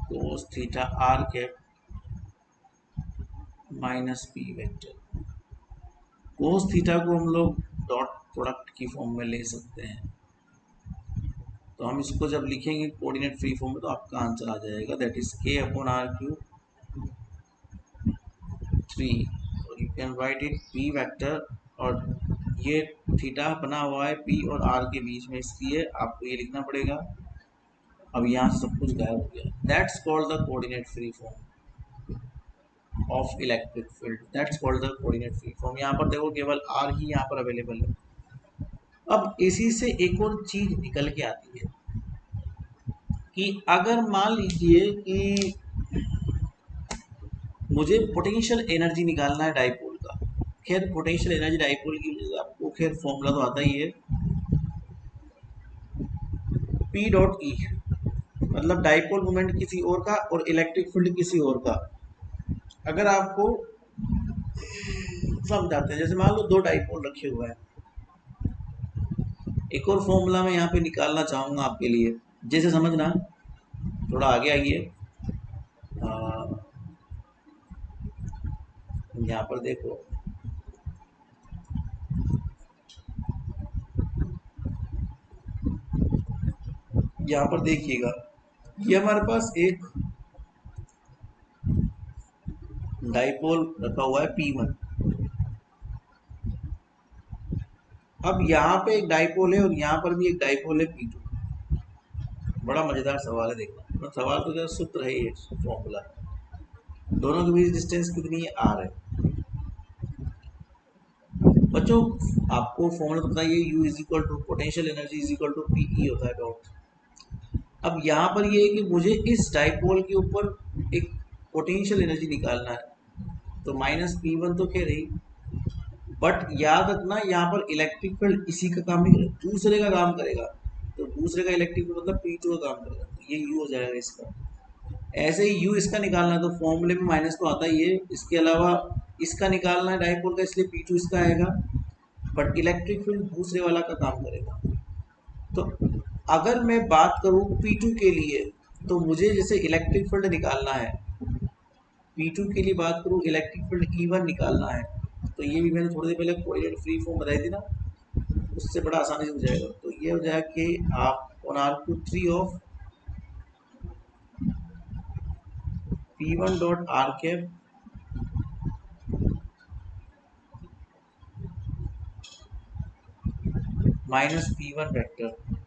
cos theta R cap minus P vector. Cos theta को हम लोग डॉट प्रोडक्ट की फॉर्म में ले सकते हैं, तो हम इसको जब लिखेंगे कोऑर्डिनेट फ्री फॉर्म में तो आपका आंसर आ जाएगा, that is k upon are cube 3, और you can write it p vector और ये थीटा बना हुआ है पी और आर के बीच में, इसलिए आपको ये लिखना पड़ेगा। अब यहाँ से सब कुछ गायब हो गया। That's called the coordinate free form of electric field. That's called the coordinate free form. यहाँ पर देखो केवल आर ही यहाँ पर अवेलेबल है। अब इसी से एक और चीज निकल के आती है कि अगर मान लीजिए कि मुझे पोटेंशियल एनर्जी निकालना है डाइपोल का। खैर पोटेंशियल एनर्जी डाइपोल की आपको खैर फॉर्मूला तो आता ही है, पी डॉट ई, मतलब डाइपोल मोमेंट किसी और का और इलेक्ट्रिक फील्ड किसी और का। अगर आपको समझाते हैं, जैसे मान लो दो डाइपोल रखे हुए हैं, एक और फॉर्मूला मैं यहाँ पे निकालना चाहूंगा आपके लिए, जैसे समझना, थोड़ा आगे आइए। यहाँ पर देखो, यहाँ पर देखिएगा, ये हमारे पास एक डाइपोल रखा हुआ है P1। अब यहाँ पे एक डाइपोल है और यहाँ पर भी एक डाइपोल है P2। बड़ा मजेदार सवाल है, देखना। तो सवाल तो जरा सूत्र है ये फॉर्मूला, दोनों के बीच डिस्टेंस कितनी है, आर है। बच्चों आपको फॉर्मूला तो बताइए, U is equal to potential energy is equal to P E होता है डॉट। अब यहाँ पर ये है कि मुझे इस डाइपोल के ऊपर एक पोटेंशियल एनर्जी निकालना है, तो माइनस P1 तो कह रही, बट याद रखना यहाँ पर इलेक्ट्रिक फील्ड इसी का काम नहीं करेगा, दूसरे का काम करेगा। तो दूसरे का इलेक्ट्रिक फील्ड मतलब P2 का काम करेगा, तो ये U हो जाएगा इसका। ऐसे ही U इसका निकालना है तो फॉर्मूले में माइनस तो आता ही है, इसके अलावा इसका निकालना है डाइपोल का, इसलिए P2 इसका आएगा, बट इलेक्ट्रिक फील्ड दूसरे वाला का काम करेगा। तो अगर मैं बात करूँ P2 के लिए, तो मुझे जैसे इलेक्ट्रिक फील्ड निकालना है, P2 के लिए बात करूँ, इलेक्ट्रिक फील्ड E1 निकालना है, तो ये भी मैंने थोड़ी देर पहले कोऑर्डिनेट फ्री फॉर्म बताई थी ना, उससे बड़ा आसानी से हो जाएगा। तो ये हो जाएगा कि आप on R3 of P1 dot are cap minus P1 vector.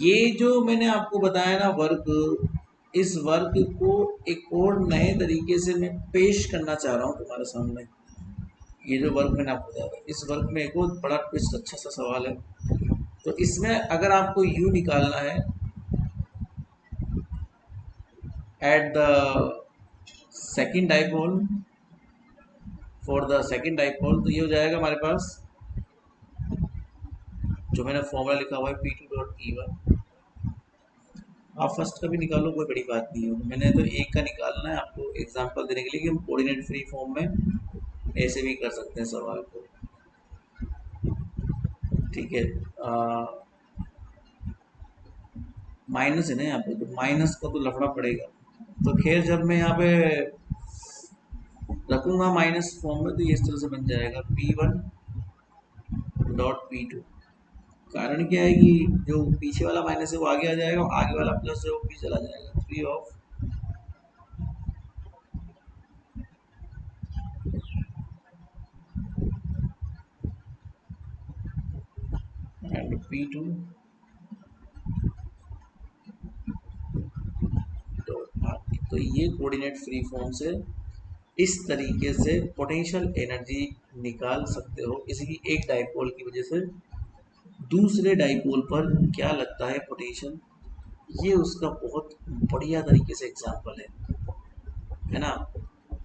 ये जो मैंने आपको बताया ना वर्क, इस वर्क को एक और नए तरीके से मैं पेश करना चाह रहा हूँ तुम्हारे सामने। ये जो वर्क मैंने आपको बताया, इस वर्क में एक और बड़ा ट्विस्ट अच्छा सा सवाल है। तो इसमें अगर आपको U निकालना है at the second dipole, for the second dipole, तो ये हो जाएगा हमारे पास, जो मैंने फॉर्मूला लिखा हुआ है P2 डॉट E1। आप फर्स्ट का भी निकालो, कोई बड़ी बात नहीं है, मैंने तो एक का निकालना है आपको एग्जांपल देने के लिए कि हम कोऑर्डिनेट फ्री फॉर्म में ऐसे भी कर सकते हैं सवाल को। ठीक है, माइनस है ना यहाँ पे, तो माइनस का तो लफड़ा पड़ेगा। तो खैर जब मैं यहाँ पे रखूंगा माइनस फॉर्म में, तो ये इस तरह से बन जाएगा P1 डॉट P2। कारण क्या है कि जो पीछे वाला माइनस है वो आगे आ जाएगा, और आगे वाला प्लस है वो पीछे चला जाएगा। 3 of and P2 dot R। तो ये कोऑर्डिनेट फ्री फॉर्म से इस तरीके से पोटेंशियल एनर्जी निकाल सकते हो, किसी एक डाइपोल की वजह से दूसरे डाइपोल पर क्या लगता है पोटेंशियल। ये उसका बहुत बढ़िया तरीके से एग्जाम्पल है ना।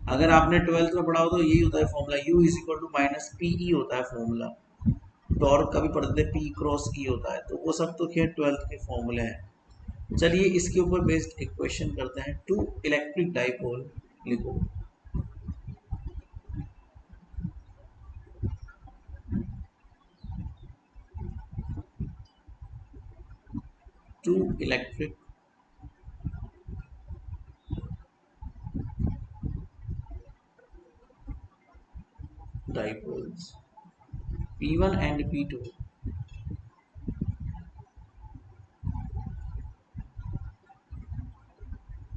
अगर आपने 12th में पढ़ा हो तो यही होता है formula, U is equal to minus P E होता है फॉर्मूला। टॉर्क का भी पढ़ते पी क्रॉस ई होता है, तो वो सब तो खैर 12th के फॉर्मूले हैं। चलिए इसके ऊपर बेस्ड एक क्वेश्चन करते हैं। टू इलेक्ट्रिक डाइपोल लिखो। Two electric dipoles P1 and P2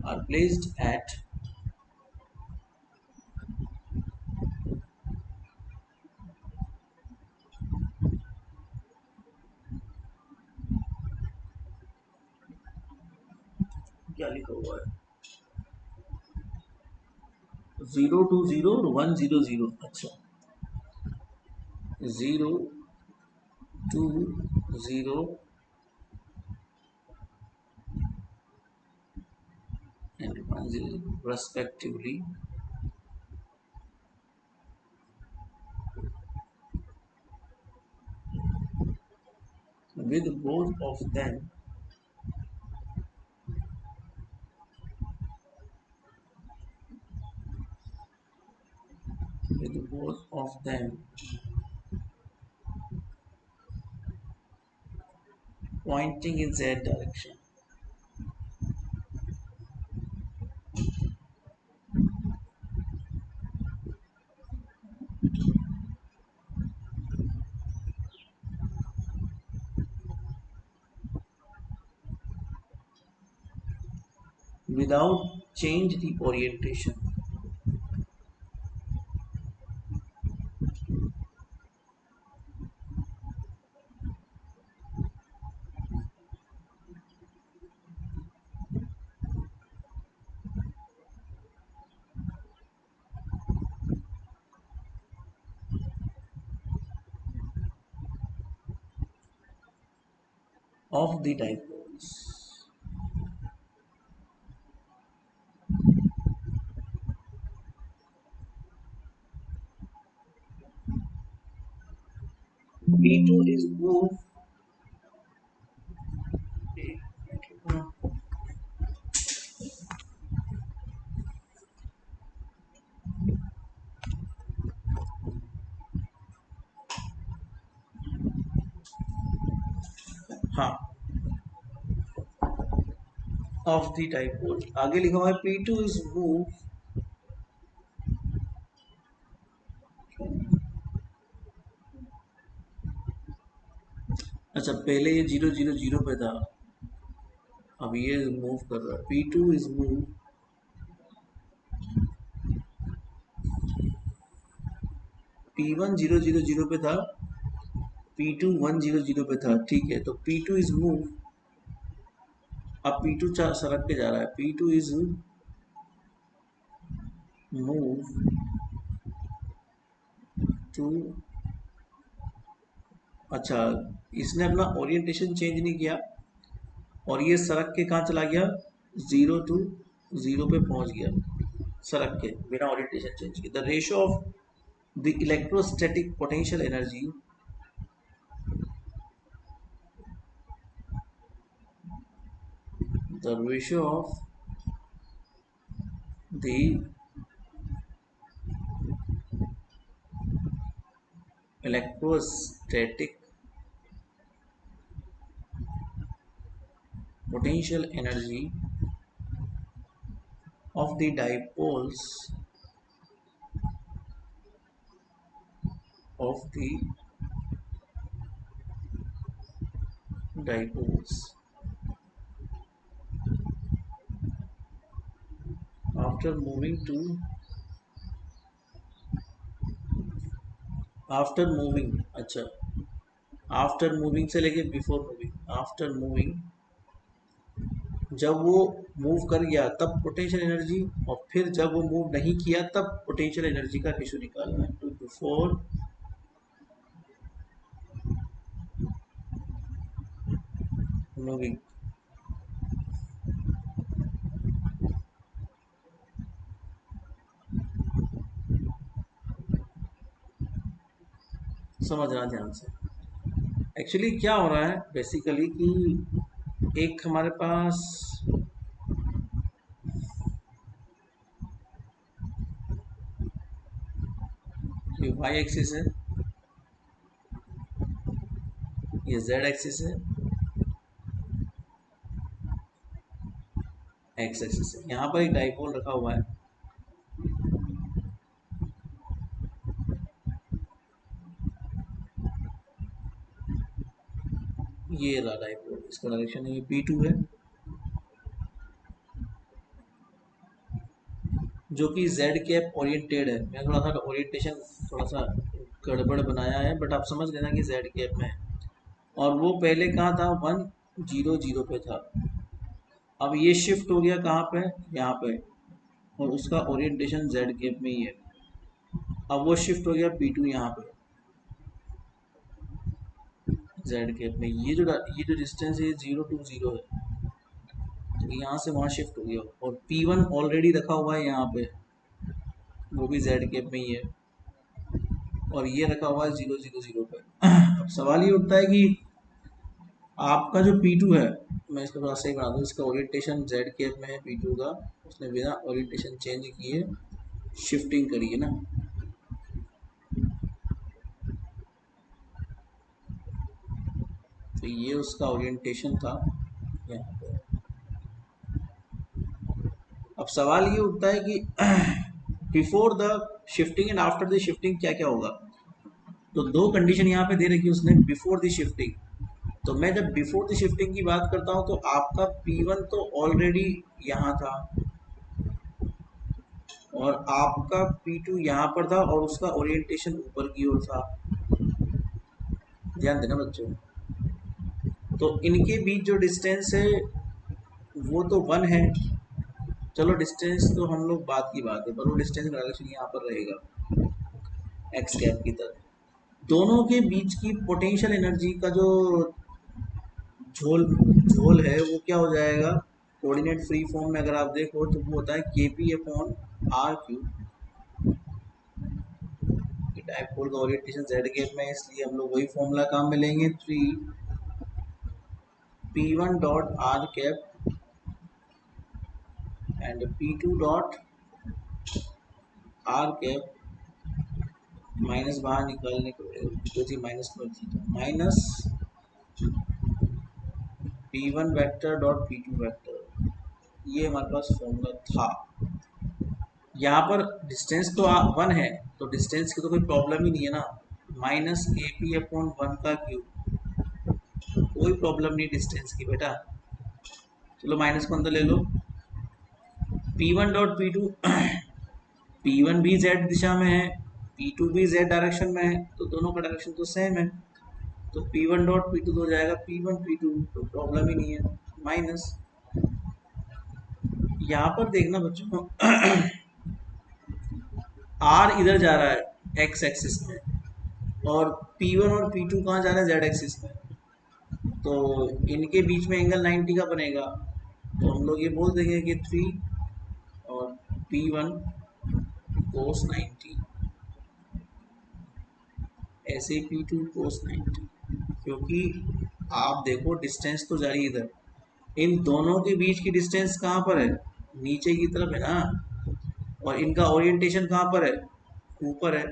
are placed at क्या लिखा हुआ है, 0 2 0 और 1 0 0। अच्छा, 0 2 0 and 1 0 respectively, with both of them with both of them pointing in z direction. Without change the orientation of the dipoles. P2 is moved. हाँ, of the dipole आगे लिखा हुआ है P2 is moved. अच्छा, पहले ये 0 0 0 पे था, अब ये मूव कर रहा है, P2 is मूव, P1 0 0 0 पे था, P2 1 0 0 पे था, ठीक है, तो P2 is मूव, अब P2 सरक के जा रहा है, P2 is मूव टू, अच्छा, इसने अपना ओरिएंटेशन चेंज नहीं किया और ये सरक के कहाँ चला गया, 0 2 0 पे पहुंच गया सरक के बिना ओरिएंटेशन चेंज किए। The ratio of the electrostatic potential energy, the ratio of the electrostatic potential energy of the dipoles after moving to after moving, अच्छा, आफ्टर मूविंग से लेके बिफोर मूविंग, आफ्टर मूविंग, जब वो मूव कर गया तब potential energy, और फिर जब वो मूव नहीं किया तब पोटेंशियल एनर्जी का रेशियो निकालना है, टू बिफोर मूविंग। समझना ध्यान से, एक्चुअली क्या हो रहा है बेसिकली कि एक हमारे पास ये वाई एक्सिस है, ये जेड एक्सिस है, एक्स एक्सिस है, यहाँ पर एक डाइपोल रखा हुआ है, ये रहा डाइपोल, इसका डायरेक्शन ये P2 है, जो कि जेड कैप ओरिएंटेड है। मैं थोड़ा सा ओरिएंटेशन थोड़ा सा गड़बड़ बनाया है, बट आप समझ लेना कि जेड कैप में है, और वो पहले कहाँ था, 1 0 0 पे था, अब ये शिफ्ट हो गया कहाँ पे, यहाँ पे, और उसका ओरिएंटेशन जेड केप में ही है। अब वो शिफ्ट हो गया P2 यहाँ पे जेड केप में। ये जो डिस्टेंस है 0 2 0 है, तो यहाँ से वहाँ शिफ्ट हो गया। और P1 ऑलरेडी रखा हुआ है यहाँ पे, वो भी जेड केप में ही है, और ये रखा हुआ है 0 0 0 पे। अब सवाल ये उठता है कि आपका जो P2 है, मैं इसको थोड़ा सही बना दूँ, इसका ओरिएंटेशन जेड केप में है P2 का, उसने बिना ओरिएंटेशन चेंज किए शिफ्टिंग करी है ना। तो ये उसका ओरिएंटेशन था यहाँ पे। अब सवाल ये उठता है कि before the shifting and after the shifting क्या क्या होगा। तो दो कंडीशन यहाँ पे दे रखी है उसने बिफोर द शिफ्टिंग। तो मैं जब बिफोर द शिफ्टिंग की बात करता हूँ तो आपका P1 तो ऑलरेडी यहाँ था, और आपका P2 यहाँ पर था, और उसका ओरिएंटेशन ऊपर की ओर था। ध्यान देना बच्चों। तो इनके बीच जो डिस्टेंस है वो तो 1 है। चलो डिस्टेंस तो हम लोग बात की बात है, पर वो डिस्टेंस डायरेक्शन यहाँ पर रहेगा एक्स कैप की तरह। दोनों के बीच की पोटेंशियल एनर्जी का जो झोल झोल है वो क्या हो जाएगा, कोऑर्डिनेट फ्री फॉर्म में अगर आप देखो तो वो होता है KP/R3। डायपोल का ओरिएंटेशन जेड केप में है, इसलिए हम लोग वही फॉर्मूला काम में लेंगे, 3P1 dot are cap and P2 dot are cap, minus बाहर निकालने को जो थी माइनस पर थी, तो minus P1 vector dot P2 vector. ये हमारे पास फॉर्मूला था। यहाँ पर डिस्टेंस तो 1 है, तो डिस्टेंस की तो कोई प्रॉब्लम ही नहीं है ना। माइनस KP/1 का क्यूब, कोई प्रॉब्लम नहीं डिस्टेंस की बेटा। चलो माइनस को अंदर ले लो। P1 डॉट P2 P1 भी Z दिशा में है, P2 भी Z डायरेक्शन में है, तो दोनों का डायरेक्शन तो सेम है। तो P1 डॉट P2 हो जाएगा P1 P2, तो प्रॉब्लम ही नहीं है। माइनस यहाँ पर देखना बच्चों R इधर जा रहा है X एक्सिस में, और P1 और P2 कहाँ जा रहे हैं Z एक्सिस में, तो इनके बीच में एंगल 90 का बनेगा। तो हम लोग ये बोल देंगे कि 3 और P1 cos 90, ऐसे P2 cos 90, क्योंकि आप देखो डिस्टेंस तो जारी इधर, इन दोनों के बीच की डिस्टेंस कहाँ पर है, नीचे की तरफ है ना, और इनका ओरिएंटेशन कहाँ पर है, ऊपर है।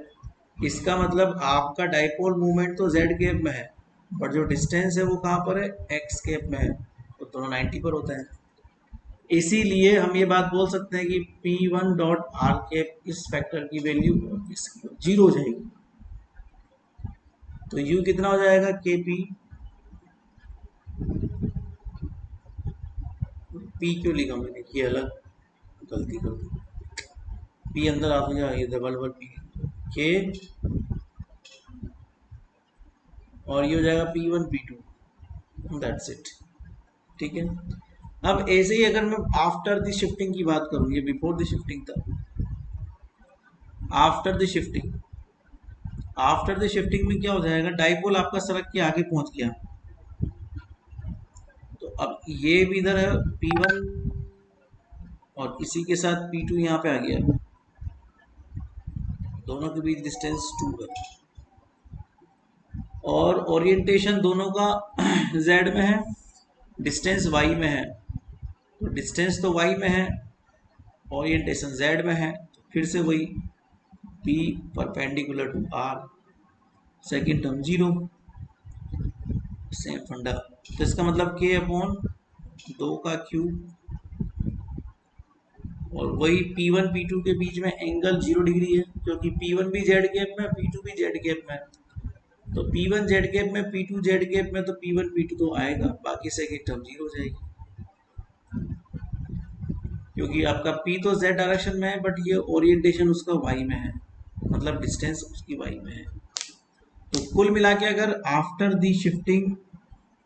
इसका मतलब आपका डाइपोल मूवमेंट तो जेड केप में है, बट जो डिस्टेंस है वो कहाँ पर है, एक्स केप में है, तो दोनों 90 पर होते हैं। इसीलिए हम ये बात बोल सकते हैं कि P1 डॉट आर केप इस फैक्टर की वैल्यू 0 हो जाएगी। तो U कितना हो जाएगा, KP, P क्यों लिखा मैंने, ये अलग गलती कर दी, P अंदर आ गया, ये डबल P K, और ये हो जाएगा P1 P2, दैट्स इट। ठीक है। अब ऐसे ही अगर मैं आफ्टर द शिफ्टिंग की बात करूँ, ये बिफोर द शिफ्टिंग था, after the shifting, after the shifting में क्या हो जाएगा, डाइपोल आपका सड़क के आगे पहुंच गया, तो अब ये भी इधर है P1, और इसी के साथ P2 यहाँ पे आ गया, दोनों के बीच डिस्टेंस 2 है, और ओरिएंटेशन दोनों का Z में है, डिस्टेंस Y में है, तो डिस्टेंस तो Y में है, ओरिएंटेशन Z में है, तो फिर से वही P perpendicular to R, second term 0, same funda. तो इसका मतलब K/2 का क्यूब, और वही P1 P2 के बीच में एंगल 0 डिग्री है, क्योंकि P1 भी Z गैप में, P2 भी Z गैप में, तो P1 Z गैप में, P2 Z गैप में, तो P1 P2 तो आएगा, बाकी सेकेंड टर्म 0 हो जाएगी, क्योंकि आपका P तो Z डायरेक्शन में है, बट ये ओरिएंटेशन उसका Y में है, मतलब डिस्टेंस उसकी Y में है। तो कुल मिला के अगर after the shifting,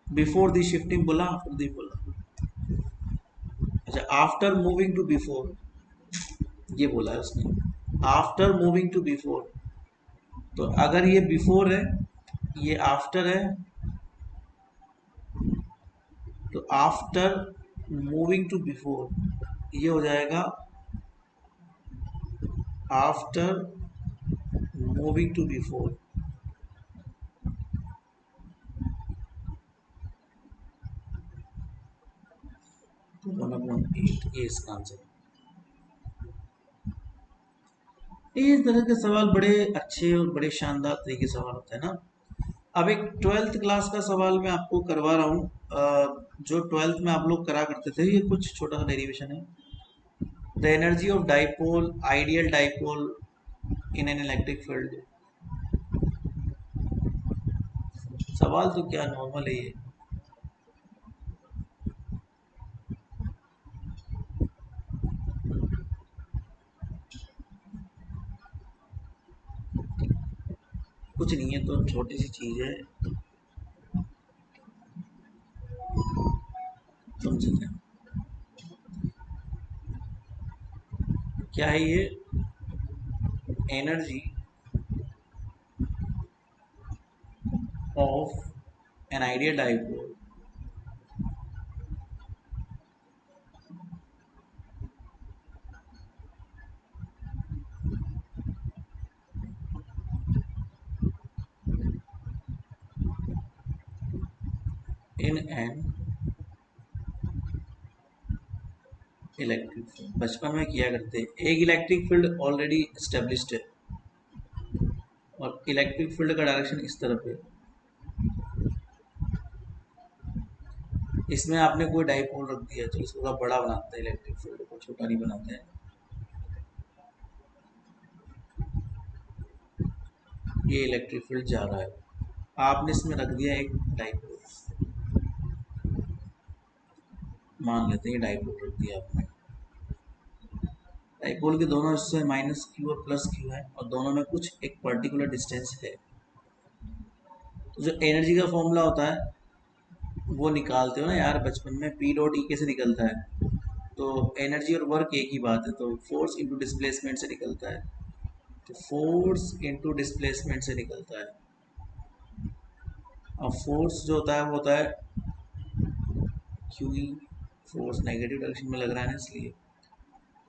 before the shifting बोला, आफ्टर दी बोला, अच्छा, आफ्टर मूविंग टू बिफोर, ये बोला है उसने, आफ्टर मूविंग टू बिफोर। तो अगर ये बिफोर है, ये आफ्टर है, तो आफ्टर मूविंग टू बिफोर ये हो जाएगा आफ्टर मूविंग टू बिफोर। तो 1/8 ये इसका आंसर। ये इस तरह के सवाल बड़े अच्छे और बड़े शानदार तरीके सवाल होते हैं ना। अब एक 12th क्लास का सवाल मैं आपको करवा रहा हूँ, जो 12th में आप लोग करा करते थे। ये कुछ छोटा सा डेरिवेशन है। The energy of dipole, ideal dipole in an electric field. सवाल तो क्या नॉर्मल है ये। कुछ नहीं है, तो छोटी सी चीज है, समझ लें। क्या है ये? Energy of an ideal dipole in an electric field. बचपन में किया करते, एक इलेक्ट्रिक फील्ड ऑलरेडी एस्टेब्लिश्ड है और इलेक्ट्रिक फील्ड का डायरेक्शन इस तरफ है। इसमें आपने कोई डाइपोल रख दिया, तो इसको थोड़ा बड़ा बनाते हैं, इलेक्ट्रिक फील्ड को छोटा नहीं बनाते हैं। ये इलेक्ट्रिक फील्ड जा रहा है, आपने इसमें रख दिया एक डाइपोल, मान लेते हैं ये डाइपोल रख दिया आपने। डाइपोल के दोनों हिस्से माइनस क्यू और प्लस क्यू है, और दोनों में कुछ एक पर्टिकुलर डिस्टेंस है। तो जो एनर्जी का फॉर्मूला होता है वो निकालते हो ना यार बचपन में, पी डॉट ई कैसे निकलता है? तो एनर्जी और वर्क एक ही बात है, तो फोर्स इंटू डिस्प्लेसमेंट से निकलता है। तो फोर्स इंटू डिस्प्लेसमेंट से निकलता है। अब फोर्स जो होता है वो होता है Q E, force negative direction में लग रहा है ना, इसलिए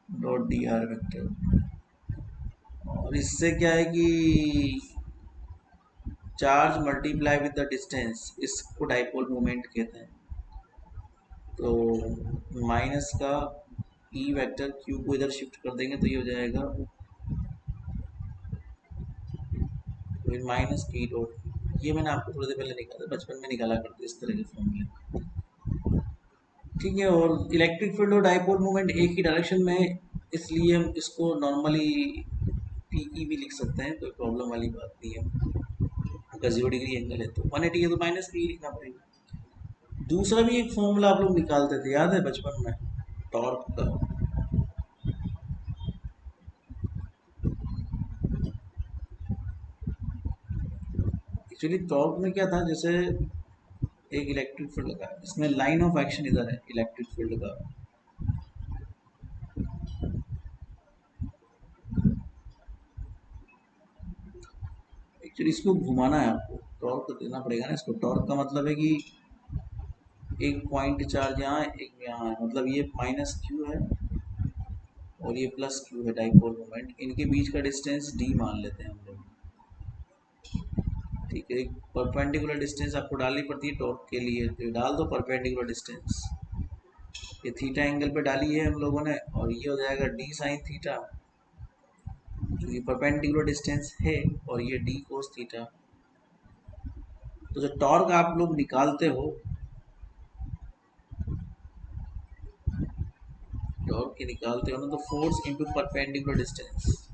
डॉट डी आर वेक्टर। और इससे क्या है कि charge multiply with the distance, इसको डाइपोल मोमेंट कहते हैं। तो माइनस का ई वेक्टर क्यू को इधर शिफ्ट कर देंगे तो ये हो जाएगा फिर माइनस पी डॉट। ये मैंने आपको थोड़ी देर पहले निकाला, बचपन में निकाला करते इस तरह के फॉर्मूले। ठीक है, और इलेक्ट्रिक फील्ड और डाइपोल मूवमेंट एक ही डायरेक्शन में है, इसलिए हम इसको नॉर्मली पीई भी लिख सकते हैं, कोई प्रॉब्लम वाली बात नहीं है। अगर 0 डिग्री एंगल है तो 180 है तो माइनस पी लिखना पड़ेगा। दूसरा भी एक फॉर्मूला आप लोग निकालते थे, याद है बचपन में, टॉर्क का। एक्चुअली टॉर्क में क्या था, जैसे एक इलेक्ट्रिक फील्ड लगा है, इसमें लाइन ऑफ एक्शन इधर है इलेक्ट्रिक फील्ड का। एक्चुअली इसको घुमाना है आपको, टॉर्क देना पड़ेगा ना इसको। टॉर्क का मतलब है कि एक पॉइंट चार्ज यहाँ है, एक यहाँ है, मतलब ये माइनस क्यू है और ये प्लस क्यू है डाइपोल मोमेंट, इनके बीच का डिस्टेंस डी मान लेते हैं हम लोग। ठीक है, एक परपेंडिकुलर डिस्टेंस आपको डालनी पड़ती है टॉर्क के लिए, तो डाल दो परपेंडिकुलर डिस्टेंस। ये थीटा एंगल पे डाली है हम लोगों ने, और ये हो जाएगा डी साइन थीटा, जो कि परपेंडिकुलर डिस्टेंस है, और ये डी कोस थीटा। तो जो टॉर्क आप लोग निकालते हो, टॉर्क के निकालते हो ना, तो force into perpendicular distance.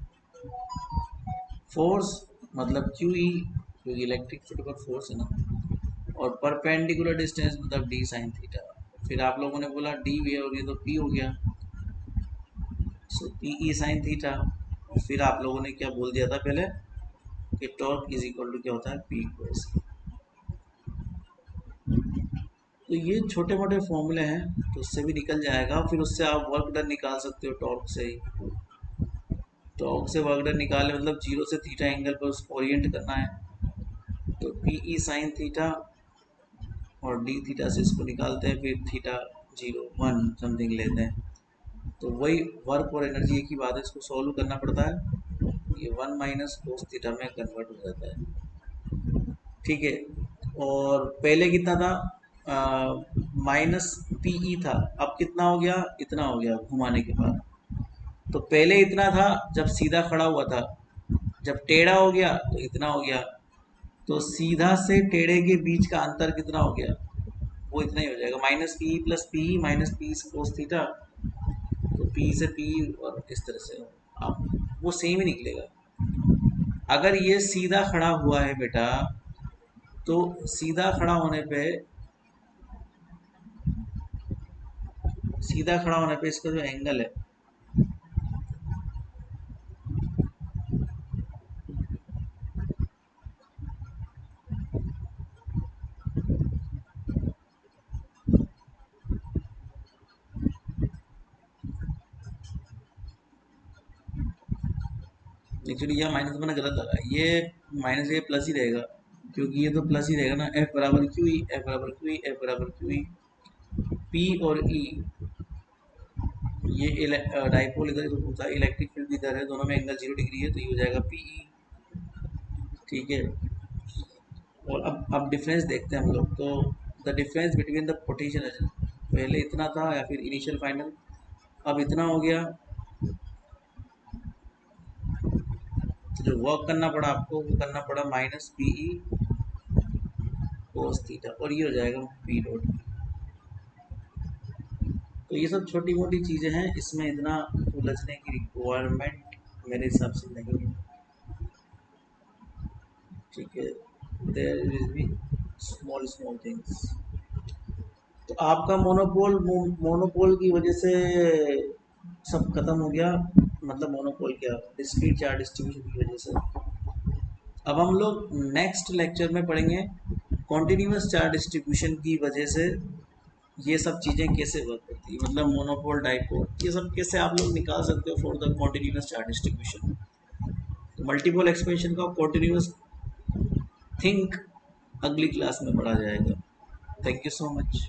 Force मतलब क्यू ई, क्योंकि इलेक्ट्रिक फील्ड पर फोर्स है ना, और परपेंडिकुलर डिस्टेंस मतलब डी साइन थीटा। फिर आप लोगों ने बोला डी भी है और ये तो पी हो गया, सो पी ई साइन थीटा। और फिर आप लोगों ने क्या बोल दिया था पहले कि टॉर्क इज इक्वल टू क्या होता है, पी कोस। तो ये छोटे मोटे फॉर्मूले हैं, तो उससे भी निकल जाएगा। फिर उससे आप वर्क डन निकाल सकते हो टॉर्क से ही। टॉर्क से वर्क डन निकाले मतलब 0 से थीटा एंगल पर उसको ओरिएंट करना है, तो पी ई साइन थीटा और डी थीटा से इसको निकालते हैं, फिर थीटा 0 1 समथिंग लेते हैं, तो वही वर्क और एनर्जी एक ही बात है। इसको सॉल्व करना पड़ता है, ये 1 माइनस कोस थीटा में कन्वर्ट हो जाता है। ठीक है, और पहले कितना था, माइनस पी ई था, अब कितना हो गया, इतना हो गया घुमाने के बाद। तो पहले इतना था जब सीधा खड़ा हुआ था, जब टेढ़ा हो गया तो इतना हो गया। तो सीधा से टेढ़े के बीच का अंतर कितना हो गया, वो इतना ही हो जाएगा, minus P plus P minus P cos theta. तो पी से पी और इस तरह से आप वो सेम ही निकलेगा। अगर ये सीधा खड़ा हुआ है बेटा, तो सीधा खड़ा होने पे, सीधा खड़ा होने पे इसका जो एंगल है, एक्चुअली यह माइनस मैंने गलत लगा, ये माइनस ये प्लस ही रहेगा, क्योंकि ये तो प्लस ही रहेगा ना। एफ बराबर क्यू ई, एफ बराबर क्यू ई, एफ बराबर क्यू ई। पी और ई, ये डाइपोल इधर होता है, इलेक्ट्रिक फील्ड इधर है, दोनों में एंगल 0 डिग्री है, तो ये हो जाएगा पीई। ठीक है, और अब डिफरेंस देखते हैं हम लोग। तो the difference between the potential, पहले इतना था या फिर इनिशियल फाइनल, अब इतना हो गया, तो जो वर्क करना पड़ा आपको वो करना पड़ा माइनस पीई कोस थीटा, और ये हो जाएगा पी डॉट। तो ये सब छोटी मोटी चीज़ें हैं, इसमें इतना उलझने की रिक्वायरमेंट मेरे हिसाब से नहीं है। ठीक है, there will be small small things. तो आपका मोनोपोल, मोनोपोल की वजह से सब खत्म हो गया, मतलब मोनोपोल क्या, डिस्क्रीट चार्ज डिस्ट्रीब्यूशन की वजह से। अब हम लोग नेक्स्ट लेक्चर में पढ़ेंगे कॉन्टिन्यूस चार्ज डिस्ट्रीब्यूशन की वजह से ये सब चीज़ें कैसे वर्क करती है, मतलब मोनोपोल डाइपोल, ये सब कैसे आप लोग निकाल सकते हो for the continuous charge distribution. तो मल्टीपल एक्सपेंशन का कॉन्टिन्यूस थिंक अगली क्लास में पढ़ा जाएगा। Thank you so much.